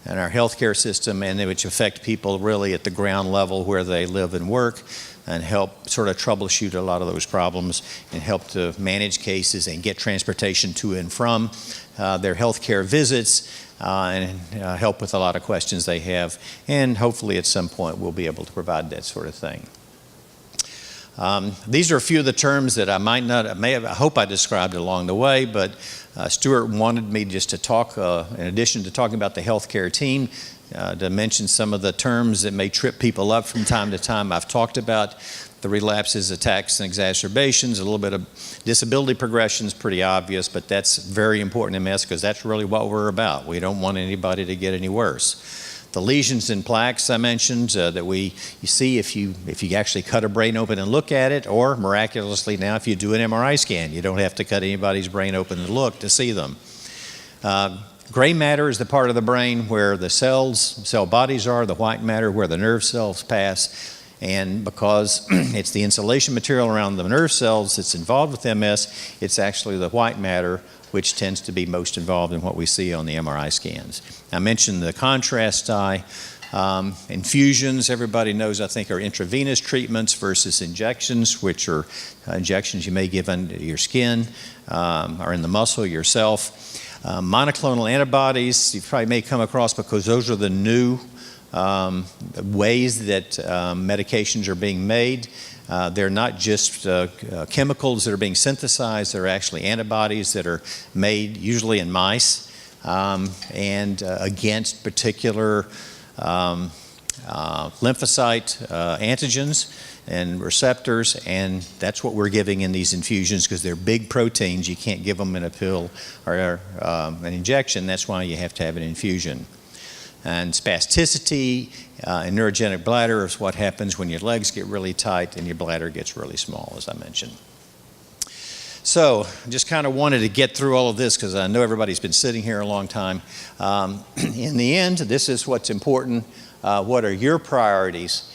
our healthcare system, and which affect people really at the ground level where they live and work, and help sort of troubleshoot a lot of those problems and help to manage cases and get transportation to and from their healthcare visits, and help with a lot of questions they have. And hopefully at some point we'll be able to provide that sort of thing. These are a few of the terms that I hope I described along the way, but Stuart wanted me just to talk, in addition to talking about the healthcare team, to mention some of the terms that may trip people up from time to time. I've talked about the relapses, attacks, and exacerbations. A little bit of disability progression is pretty obvious, but that's very important in MS because that's really what we're about. We don't want anybody to get any worse. The lesions and plaques I mentioned that you see if you actually cut a brain open and look at it, or miraculously now if you do an MRI scan, you don't have to cut anybody's brain open and look to see them. Gray matter is the part of the brain where the cell bodies are, the white matter where the nerve cells pass. And because it's the insulation material around the nerve cells that's involved with MS, it's actually the white matter which tends to be most involved in what we see on the MRI scans. I mentioned the contrast dye. Infusions, everybody knows, I think, are intravenous treatments versus injections, which are injections you may give under your skin or in the muscle yourself. Monoclonal antibodies, you probably may come across because those are the new ways that medications are being made. They're not just chemicals that are being synthesized, they're actually antibodies that are made usually in mice and against particular lymphocyte antigens and receptors, and that's what we're giving in these infusions because they're big proteins. You can't give them in a pill or an injection. That's why you have to have an infusion. And spasticity in neurogenic bladder is what happens when your legs get really tight and your bladder gets really small, as I mentioned. So just kind of wanted to get through all of this because I know everybody's been sitting here a long time. In the end, this is what's important. What are your priorities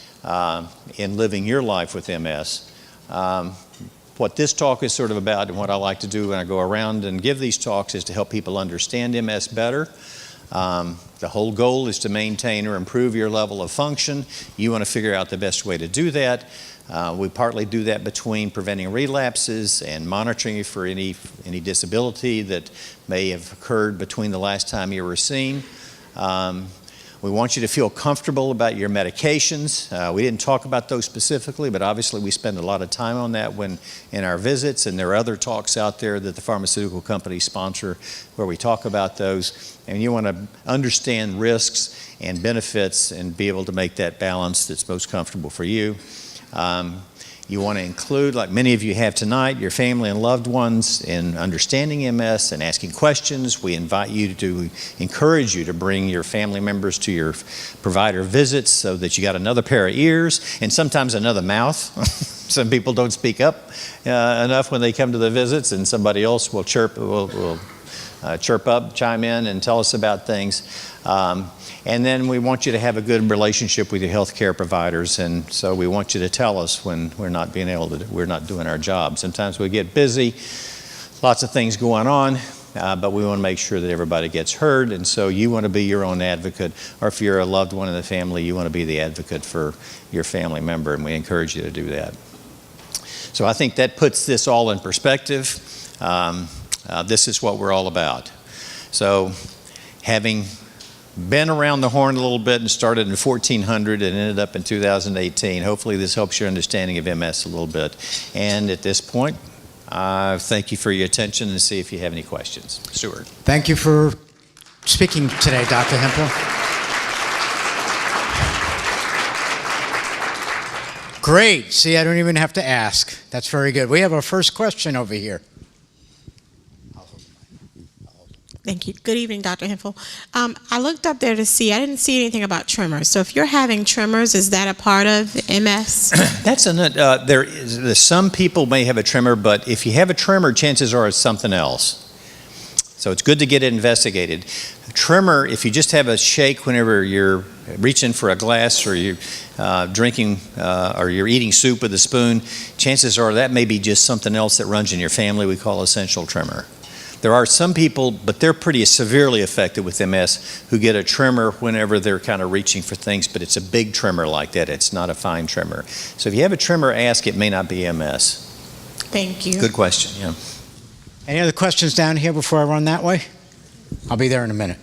in living your life with MS? What this talk is sort of about, and what I like to do when I go around and give these talks, is to help people understand MS better. The whole goal is to maintain or improve your level of function. You want to figure out the best way to do that. We partly do that between preventing relapses and monitoring you for any disability that may have occurred between the last time you were seen. We want you to feel comfortable about your medications. We didn't talk about those specifically, but obviously we spend a lot of time on that in our visits, and there are other talks out there that the pharmaceutical companies sponsor where we talk about those. And you want to understand risks and benefits and be able to make that balance that's most comfortable for you. You want to include, like many of you have tonight, your family and loved ones in understanding MS and asking questions. We invite you to encourage you to bring your family members to your provider visits so that you got another pair of ears and sometimes another mouth. Some people don't speak up enough when they come to the visits, and somebody else will chirp up, chime in, and tell us about things. And then we want you to have a good relationship with your healthcare providers, and so we want you to tell us when we're not doing our job. Sometimes we get busy, lots of things going on, but we want to make sure that everybody gets heard, and so you want to be your own advocate, or if you're a loved one in the family, you want to be the advocate for your family member, and we encourage you to do that. So I think that puts this all in perspective. This is what we're all about. So having been around the horn a little bit and started in 1400 and ended up in 2018. Hopefully this helps your understanding of MS a little bit. And at this point, thank you for your attention and see if you have any questions. Stuart. Thank you for speaking today, Dr. Hemphill. Great. See, I don't even have to ask. That's very good. We have our first question over here. Thank you. Good evening, Dr. Hemphill. I looked up there to see, I didn't see anything about tremors. So if you're having tremors, is that a part of MS? That's some people may have a tremor, but if you have a tremor, chances are it's something else. So it's good to get it investigated. Tremor, if you just have a shake whenever you're reaching for a glass or you're drinking or you're eating soup with a spoon, chances are that may be just something else that runs in your family we call essential tremor. There are some people, but they're pretty severely affected with MS, who get a tremor whenever they're kind of reaching for things, but it's a big tremor like that. It's not a fine tremor. So if you have a tremor, ask. It may not be MS. Thank you. Good question, yeah. Any other questions down here before I run that way? I'll be there in a minute.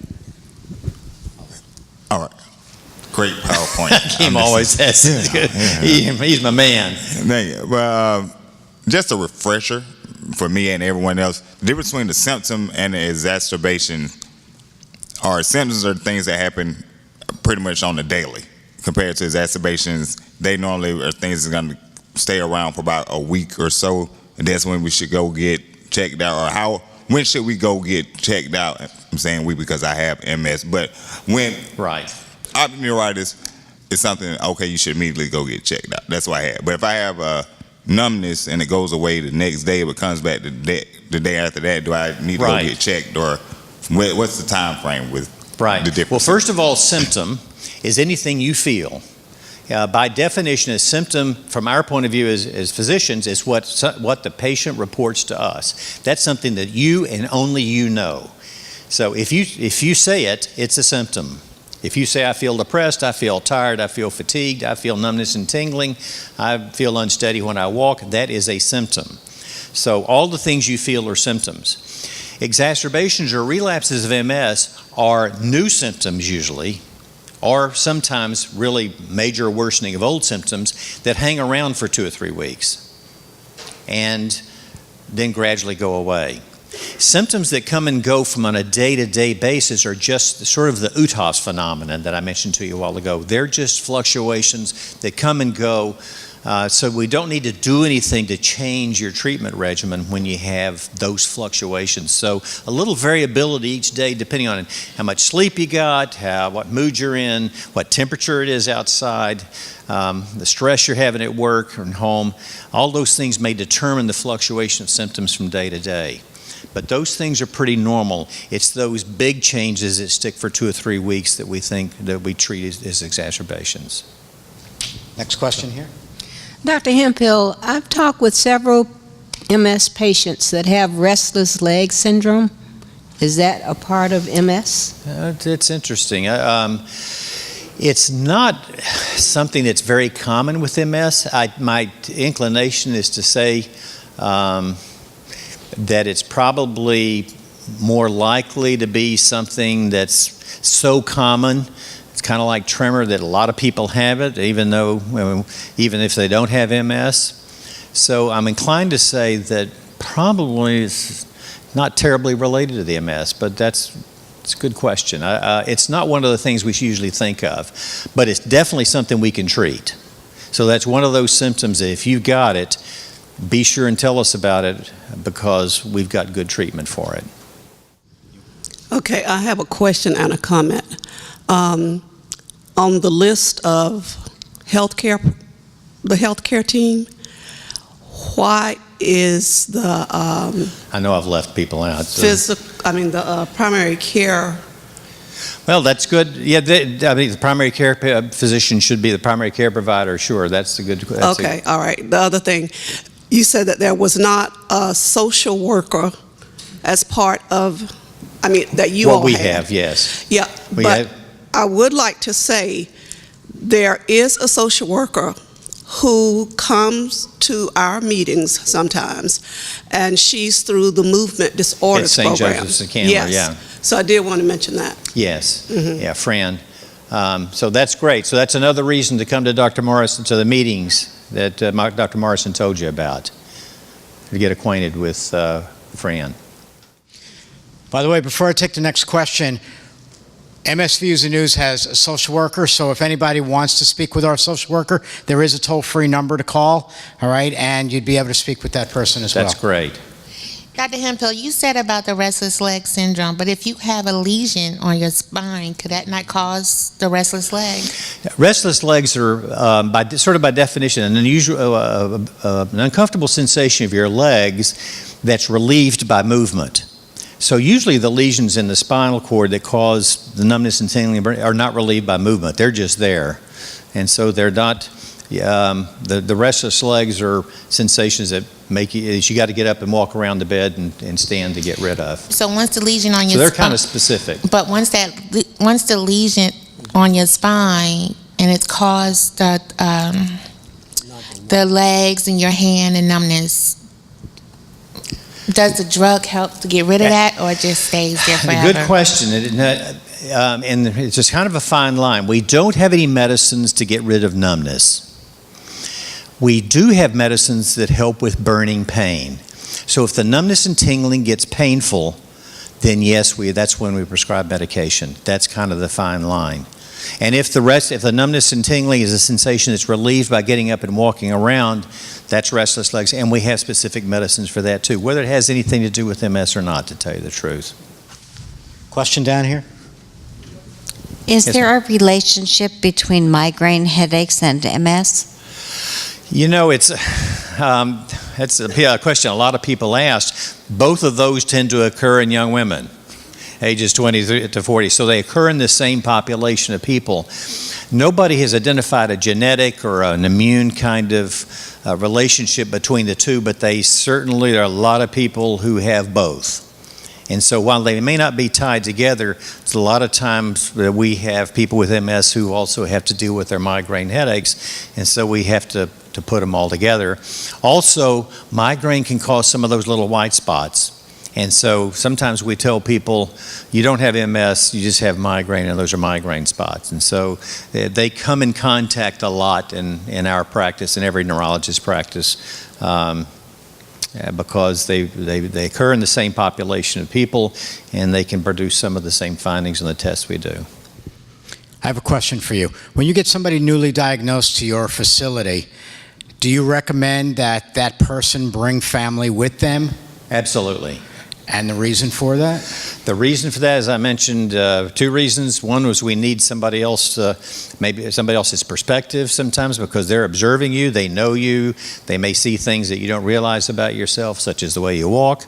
All right. Great PowerPoint. Kim always has it. Yeah. He's my man. Thank you. Well, just a refresher for me and everyone else. The difference between the symptom and the exacerbation are symptoms are things that happen pretty much on the daily. Compared to exacerbations, they normally are things that are going to stay around for about a week or so, and that's when we should go get checked out. Or when should we go get checked out? I'm saying we because I have MS, but when optic neuritis is something, okay, you should immediately go get checked out. That's what I have. But if I have numbness and it goes away the next day, but comes back the day after that, do I need to go get checked, or what's the time frame with the difference? Well, first of all, symptom is anything you feel. By definition, a symptom, from our point of view as physicians, is what the patient reports to us. That's something that you and only you know. So if you say it, it's a symptom. If you say, I feel depressed, I feel tired, I feel fatigued, I feel numbness and tingling, I feel unsteady when I walk, that is a symptom. So all the things you feel are symptoms. Exacerbations or relapses of MS are new symptoms usually, or sometimes really major worsening of old symptoms that hang around for 2 or 3 weeks and then gradually go away. Symptoms that come and go from on a day-to-day basis are just sort of the Uthoff's phenomenon that I mentioned to you a while ago. They're just fluctuations that come and go. So we don't need to do anything to change your treatment regimen when you have those fluctuations. So a little variability each day depending on how much sleep you got, what mood you're in, what temperature it is outside, the stress you're having at work or at home. All those things may determine the fluctuation of symptoms from day to day. But those things are pretty normal. It's those big changes that stick for 2 or 3 weeks that we think that we treat as exacerbations. Next question here. Dr. Hemphill, I've talked with several MS patients that have restless leg syndrome. Is that a part of MS? It's interesting. It's not something that's very common with MS. My inclination is to say that it's probably more likely to be something that's so common. It's kind of like tremor that a lot of people have it, even if they don't have MS. So I'm inclined to say that probably it's not terribly related to the MS, but it's a good question. It's not one of the things we usually think of, but it's definitely something we can treat. So that's one of those symptoms that if you've got it, be sure and tell us about it because we've got good treatment for it. Okay, I have a question and a comment. On the list of the healthcare team, why is the I know I've left people out. So. the primary care? Well, that's good. Yeah, the primary care physician should be the primary care provider. Sure, that's a good. Okay, all right. The other thing, you said that there was not a social worker as part of, that you all what we have, yes. Yeah, I would like to say there is a social worker who comes to our meetings sometimes, and she's through the movement disorders program. At St. Joseph's in Candler, yes. Yeah. So I did want to mention that. Yes, yeah, Fran. So that's great. So that's another reason to come to Dr. Morrison, to the meetings that Dr. Morrison told you about, to get acquainted with Fran. By the way, before I take the next question, MS Views and News has a social worker, so if anybody wants to speak with our social worker, there is a toll-free number to call, all right, and you'd be able to speak with that person as well. That's great. Dr. Hemphill, you said about the restless leg syndrome, but if you have a lesion on your spine, could that not cause the restless leg? Restless legs are, by definition, an unusual, an uncomfortable sensation of your legs that's relieved by movement. So usually the lesions in the spinal cord that cause the numbness and tingling are not relieved by movement. They're just there. And so they're not, the restless legs are sensations that make you got to get up and walk around the bed and stand to get rid of. So once the lesion on your So they're spine, kind of specific. but once the lesion on your spine and it's caused the legs and your hand and numbness, does the drug help to get rid of that, or it just stays there forever? Good question. And it's just kind of a fine line. We don't have any medicines to get rid of numbness. We do have medicines that help with burning pain. So if the numbness and tingling gets painful, then yes, that's when we prescribe medication. That's kind of the fine line. And if the numbness and tingling is a sensation that's relieved by getting up and walking around, that's restless legs, and we have specific medicines for that too, whether it has anything to do with MS or not, to tell you the truth. Question down here? Is Yes, there a relationship between migraine headaches and MS? You know, that's a question a lot of people ask. Both of those tend to occur in young women, ages 20 to 40. So they occur in the same population of people. Nobody has identified a genetic or an immune kind of relationship between the two, but there are a lot of people who have both. And so while they may not be tied together, it's a lot of times that we have people with MS who also have to deal with their migraine headaches, and so we have to put them all together. Also, migraine can cause some of those little white spots. And so sometimes we tell people, you don't have MS, you just have migraine, and those are migraine spots. And so they come in contact a lot in our practice, in every neurologist's practice, because they occur in the same population of people, and they can produce some of the same findings in the tests we do. I have a question for you. When you get somebody newly diagnosed to your facility, do you recommend that that person bring family with them? Absolutely. And the reason for that? The reason for that, as I mentioned, two reasons. One was we need somebody else, maybe somebody else's perspective sometimes, because they're observing you, they know you, they may see things that you don't realize about yourself, such as the way you walk.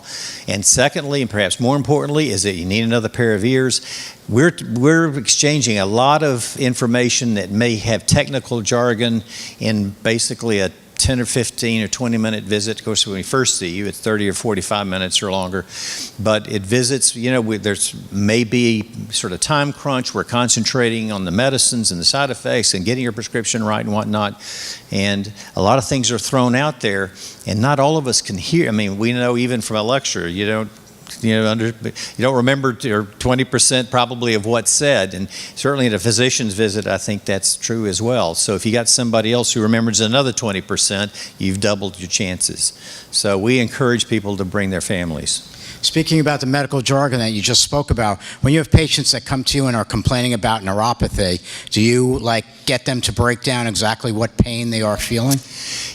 And secondly, and perhaps more importantly, is that you need another pair of ears. We're exchanging a lot of information that may have technical jargon in basically a 10 or 15 or 20 minute visit. Of course, when we first see you, it's 30 or 45 minutes or longer. But it visits, there's maybe sort of time crunch. We're concentrating on the medicines and the side effects and getting your prescription right and whatnot. And a lot of things are thrown out there, and not all of us can hear. I mean, we know even from a lecture, you don't remember, or 20% probably of what's said, and certainly at a physician's visit, I think that's true as well. So if you got somebody else who remembers another 20%, you've doubled your chances. So we encourage people to bring their families. Speaking about the medical jargon that you just spoke about, when you have patients that come to you and are complaining about neuropathy, do you get them to break down exactly what pain they are feeling?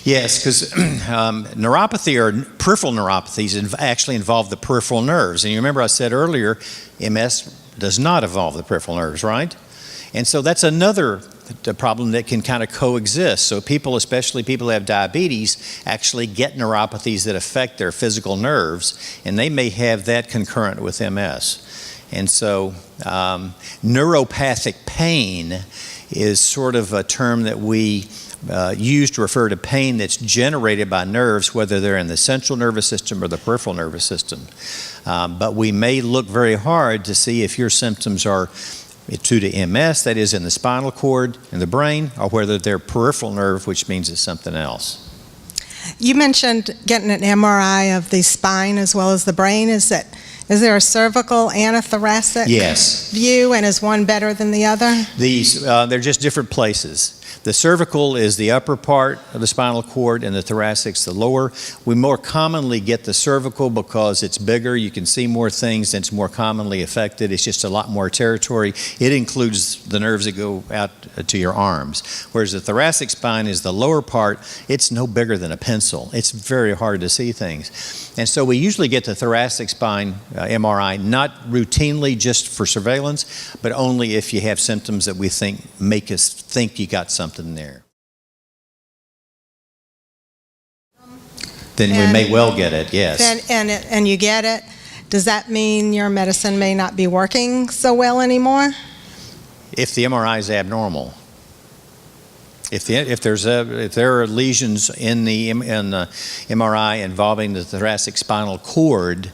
Yes, because neuropathy or peripheral neuropathies actually involve the peripheral nerves. And you remember I said earlier, MS does not involve the peripheral nerves, right? And so that's another problem that can kind of coexist. So people, especially people who have diabetes, actually get neuropathies that affect their physical nerves, and they may have that concurrent with MS. And so neuropathic pain is sort of a term that we use to refer to pain that's generated by nerves, whether they're in the central nervous system or the peripheral nervous system. But we may look very hard to see if your symptoms are due to MS, that is in the spinal cord, in the brain, or whether they're peripheral nerve, which means it's something else. You mentioned getting an MRI of the spine as well as the brain. Is there a cervical and a thoracic Yes. view, and is one better than the other? They're just different places. The cervical is the upper part of the spinal cord, and the thoracic's the lower. We more commonly get the cervical because it's bigger, you can see more things, and it's more commonly affected. It's just a lot more territory. It includes the nerves that go out to your arms. Whereas the thoracic spine is the lower part. It's no bigger than a pencil. It's very hard to see things. And so we usually get the thoracic spine MRI, not routinely just for surveillance, but only if you have symptoms that we think make us think you got something there. Then we may well get it, yes. And you get it. Does that mean your medicine may not be working so well anymore? If the MRI is abnormal. If there are lesions in the MRI involving the thoracic spinal cord,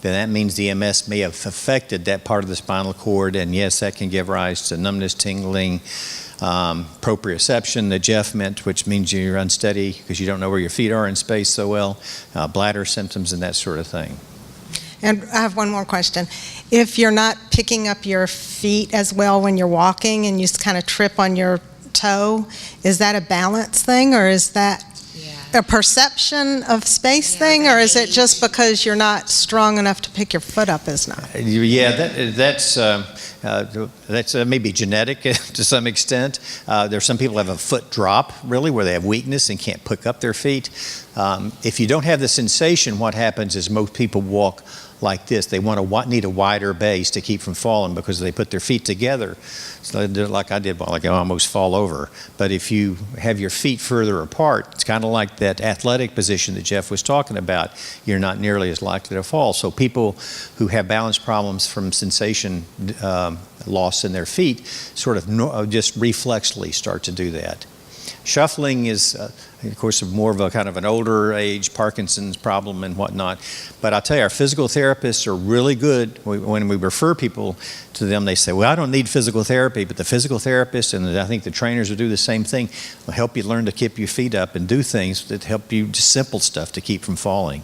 then that means the MS may have affected that part of the spinal cord, and yes, that can give rise to numbness, tingling, proprioception that Jeff meant, which means you're unsteady because you don't know where your feet are in space so well, bladder symptoms and that sort of thing. And I have one more question. If you're not picking up your feet as well when you're walking and you kind of trip on your toe, is that a balance thing, or is that a perception of space thing, or is it just because you're not strong enough to pick your foot up as not? Yeah, that's maybe genetic to some extent. There's some people who have a foot drop, really, where they have weakness and can't pick up their feet. If you don't have the sensation, what happens is most people walk like this. They need a wider base to keep from falling because they put their feet together. So like I did, like I almost fall over. But if you have your feet further apart, it's kind of like that athletic position that Jeff was talking about. You're not nearly as likely to fall. So people who have balance problems from sensation loss in their feet sort of just reflexly start to do that. Shuffling is, of course, more of a kind of an older age Parkinson's problem and whatnot. But I'll tell you, our physical therapists are really good. When we refer people to them, they say, well, I don't need physical therapy, but the physical therapist, and I think the trainers will do the same thing, will help you learn to keep your feet up and do things that help you, just simple stuff to keep from falling.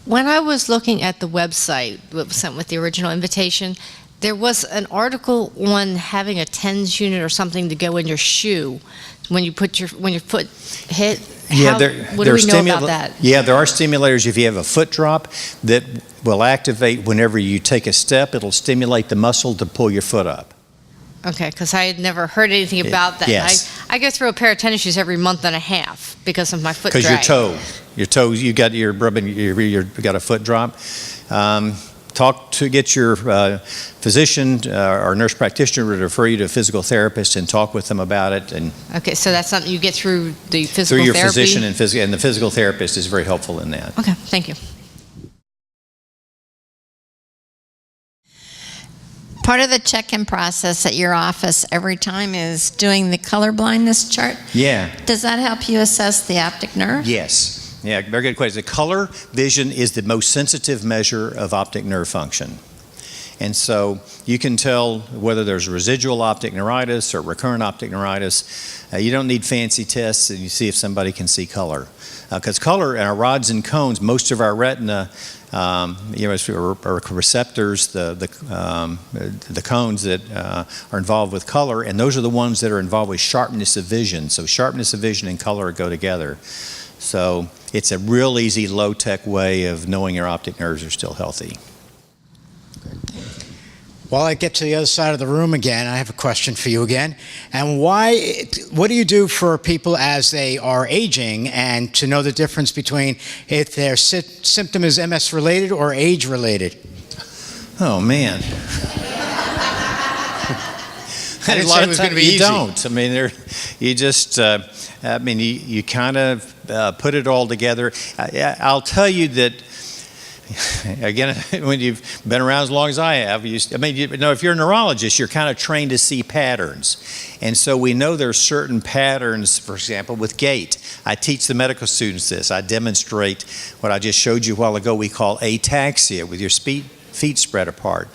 When I was looking at the website that was sent with the original invitation, there was an article on having a TENS unit or something to go in your shoe when your foot hit. Yeah, what do we know about that? Yeah, there are stimulators if you have a foot drop that will activate whenever you take a step. It'll stimulate the muscle to pull your foot up. Okay, because I had never heard anything about that. Yes. I go through a pair of tennis shoes every month and a half because of my foot drag. Because your toe, you got a foot drop. Get your physician or nurse practitioner to refer you to a physical therapist and talk with them about it. And okay, so that's something you get through the physical through your therapy? physician and the physical therapist is very helpful in that. Okay, thank you. Part of the check-in process at your office every time is doing the color blindness chart. Yeah. Does that help you assess the optic nerve? Yes. Yeah, very good question. The color vision is the most sensitive measure of optic nerve function. And so you can tell whether there's residual optic neuritis or recurrent optic neuritis. You don't need fancy tests, and you see if somebody can see color. Because color in our rods and cones, most of our retina, are receptors, the cones that are involved with color, and those are the ones that are involved with sharpness of vision. So sharpness of vision and color go together. So it's a real easy, low-tech way of knowing your optic nerves are still healthy. While I get to the other side of the room again, I have a question for you again. And what do you do for people as they are aging, and to know the difference between if their symptom is MS-related or age-related? Oh, man. I didn't say it was going to be easy. You don't. I mean, you kind of put it all together. I'll tell you that, again, when you've been around as long as I have, if you're a neurologist, you're kind of trained to see patterns. And so we know there's certain patterns, for example, with gait. I teach the medical students this. I demonstrate what I just showed you a while ago we call ataxia, with your feet spread apart.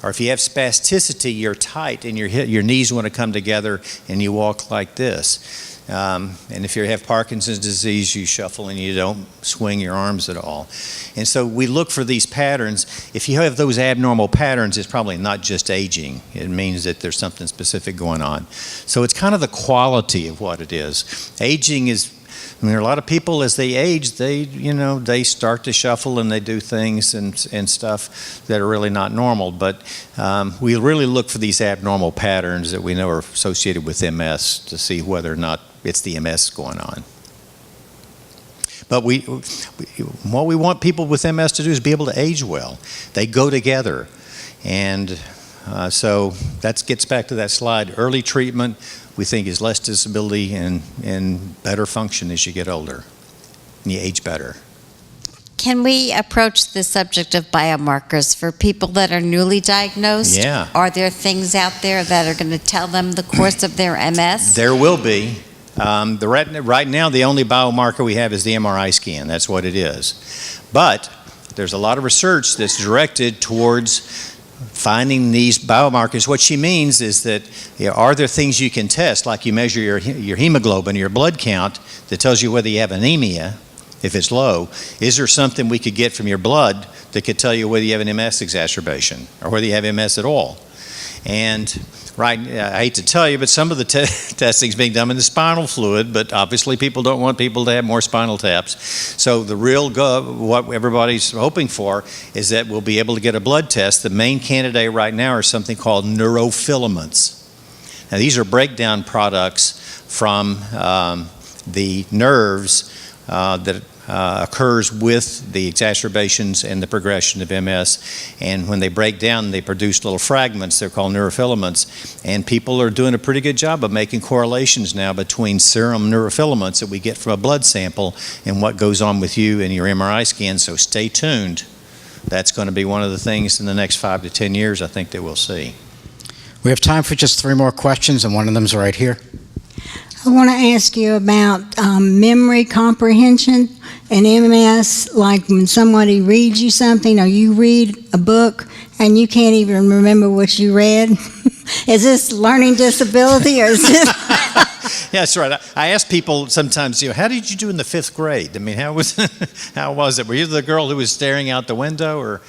Or if you have spasticity, you're tight and your knees want to come together and you walk like this. And if you have Parkinson's disease, you shuffle and you don't swing your arms at all. And so we look for these patterns. If you have those abnormal patterns, it's probably not just aging. It means that there's something specific going on. So it's kind of the quality of what it is. Aging is, I mean, there are a lot of people as they age, they start to shuffle and they do things and stuff that are really not normal. But we really look for these abnormal patterns that we know are associated with MS to see whether or not it's the MS going on. But what we want people with MS to do is be able to age well. They go together. And so that gets back to that slide. Early treatment, we think, is less disability and better function as you get older and you age better. Can we approach the subject of biomarkers for people that are newly diagnosed? Yeah. Are there things out there that are going to tell them the course of their MS? There will be. Right now, the only biomarker we have is the MRI scan. That's what it is. But there's a lot of research that's directed towards finding these biomarkers. What she means is that, are there things you can test, like you measure your hemoglobin, your blood count, that tells you whether you have anemia, if it's low. Is there something we could get from your blood that could tell you whether you have an MS exacerbation or whether you have MS at all? And I hate to tell you, but some of the testing is being done in the spinal fluid, but obviously people don't want people to have more spinal taps. So the real what everybody's hoping for is that we'll be able to get a blood test. The main candidate right now are something called neurofilaments. Now these are breakdown products from the nerves that occurs with the exacerbations and the progression of MS. And when they break down, they produce little fragments. They're called neurofilaments. And people are doing a pretty good job of making correlations now between serum neurofilaments that we get from a blood sample and what goes on with you in your MRI scan. So stay tuned. That's going to be one of the things in the next 5 to 10 years, I think, that we'll see. We have time for just 3 more questions, and one of them's right here. I want to ask you about memory comprehension and MS, like when somebody reads you something or you read a book and you can't even remember what you read. Is this learning disability or is this? Yeah, that's right. I ask people sometimes, how did you do in the 5th grade? I mean, how was it? Were you the girl who was staring out the window? Or,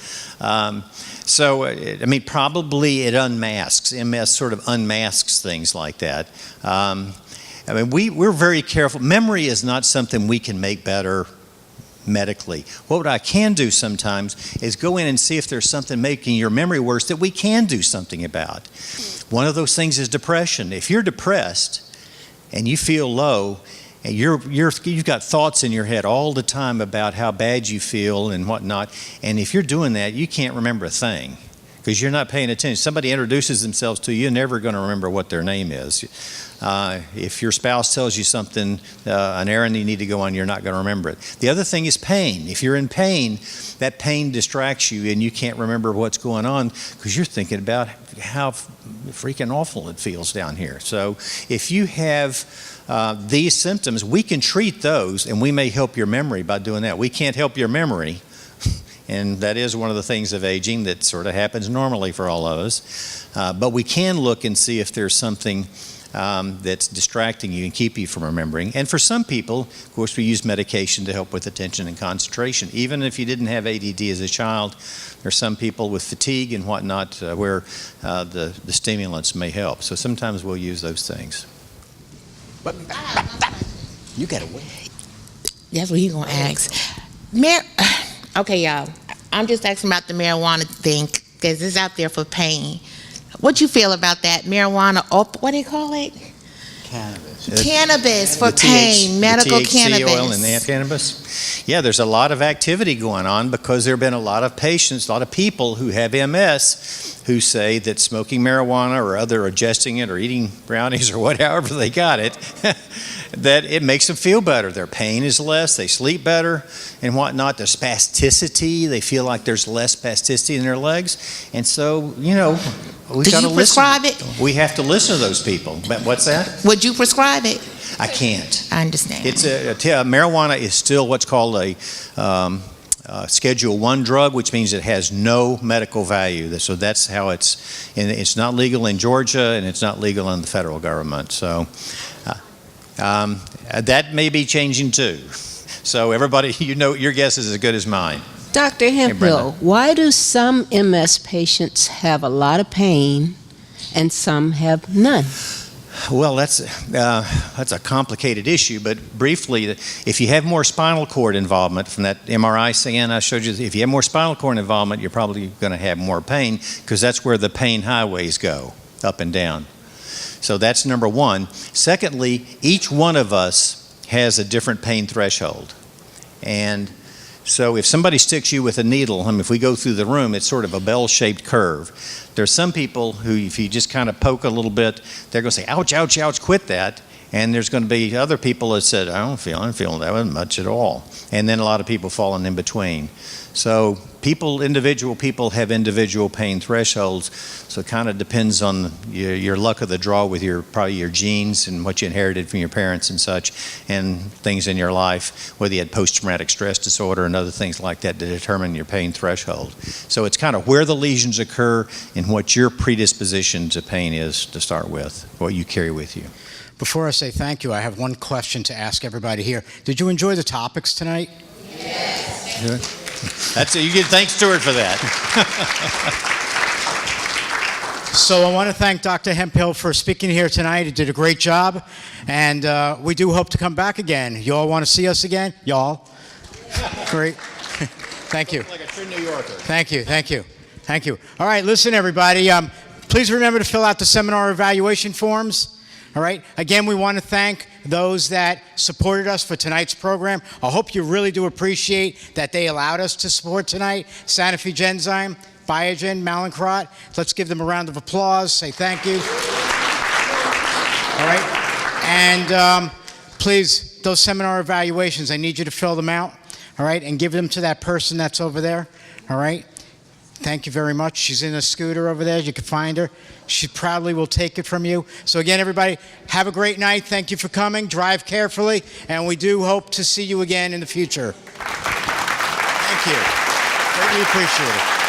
probably it unmasks. MS sort of unmasks things like that. We're very careful. Memory is not something we can make better medically. What I can do sometimes is go in and see if there's something making your memory worse that we can do something about. One of those things is depression. If you're depressed and you feel low, and you've got thoughts in your head all the time about how bad you feel and whatnot, and if you're doing that, you can't remember a thing because you're not paying attention. Somebody introduces themselves to you, you're never going to remember what their name is. If your spouse tells you something, an errand you need to go on, you're not going to remember it. The other thing is pain. If you're in pain, that pain distracts you and you can't remember what's going on because you're thinking about how freaking awful it feels down here. So if you have these symptoms, we can treat those and we may help your memory by doing that. We can't help your memory. And that is one of the things of aging that sort of happens normally for all of us. But we can look and see if there's something that's distracting you and keep you from remembering. And for some people, of course, we use medication to help with attention and concentration. Even if you didn't have ADD as a child, there's some people with fatigue and whatnot where the stimulants may help. So sometimes we'll use those things. But you got to wait. That's what he's going to ask. Okay, y'all. I'm just asking about the marijuana thing because it's out there for pain. What you feel about that? Marijuana, what do you call it? Cannabis. Cannabis for pain, medical cannabis. Oil and the cannabis. Yeah, there's a lot of activity going on because there have been a lot of patients, a lot of people who have MS who say that smoking marijuana or ingesting it or eating brownies or whatever they got it, that it makes them feel better. Their pain is less, they sleep better and whatnot. The spasticity, they feel like there's less spasticity in their legs. And so, we've got to listen. Prescribe it? We have to listen to those people. But what's that? Would you prescribe it? I can't. I understand. Marijuana is still what's called a Schedule I drug, which means it has no medical value. So that's how it's not legal in Georgia and it's not legal in the federal government. So That may be changing too. So everybody, your guess is as good as mine. Dr. Hemphill, why do some MS patients have a lot of pain and some have none? Well, that's a complicated issue, but briefly, if you have more spinal cord involvement from that MRI scan I showed you, if you have more spinal cord involvement, you're probably going to have more pain because that's where the pain highways go, up and down. So that's number one. Secondly, each one of us has a different pain threshold. And so if somebody sticks you with a needle, if we go through the room, it's sort of a bell-shaped curve. There's some people who, if you just kind of poke a little bit, they're going to say, ouch, ouch, ouch, quit that. And there's going to be other people that said, I'm feeling that much at all. And then a lot of people falling in between. So individual people have individual pain thresholds. So it kind of depends on your luck of the draw with probably your genes and what you inherited from your parents and such, and things in your life, whether you had post-traumatic stress disorder and other things like that to determine your pain threshold. So it's kind of where the lesions occur and what your predisposition to pain is to start with, what you carry with you. Before I say thank you, I have one question to ask everybody here. Did you enjoy the topics tonight? Yes. Good. That's it. You can thank Stuart for that. So I want to thank Dr. Hemphill for speaking here tonight. He did a great job, and we do hope to come back again. You all want to see us again? Y'all? Great. Thank you. Like a true New Yorker. Thank you, thank you, thank you. All right, listen, everybody. Please remember to fill out the seminar evaluation forms. All right. Again, we want to thank those that supported us for tonight's program. I hope you really do appreciate that they allowed us to support tonight. Sanofi Genzyme, Biogen, Mallinckrodt. Let's give them a round of applause. Say thank you. All right. And please, those seminar evaluations, I need you to fill them out. All right. And give them to that person that's over there. All right. Thank you very much. She's in a scooter over there. You can find her. She probably will take it from you. So again, everybody, have a great night. Thank you for coming. Drive carefully. And we do hope to see you again in the future. Thank you. Greatly appreciate it.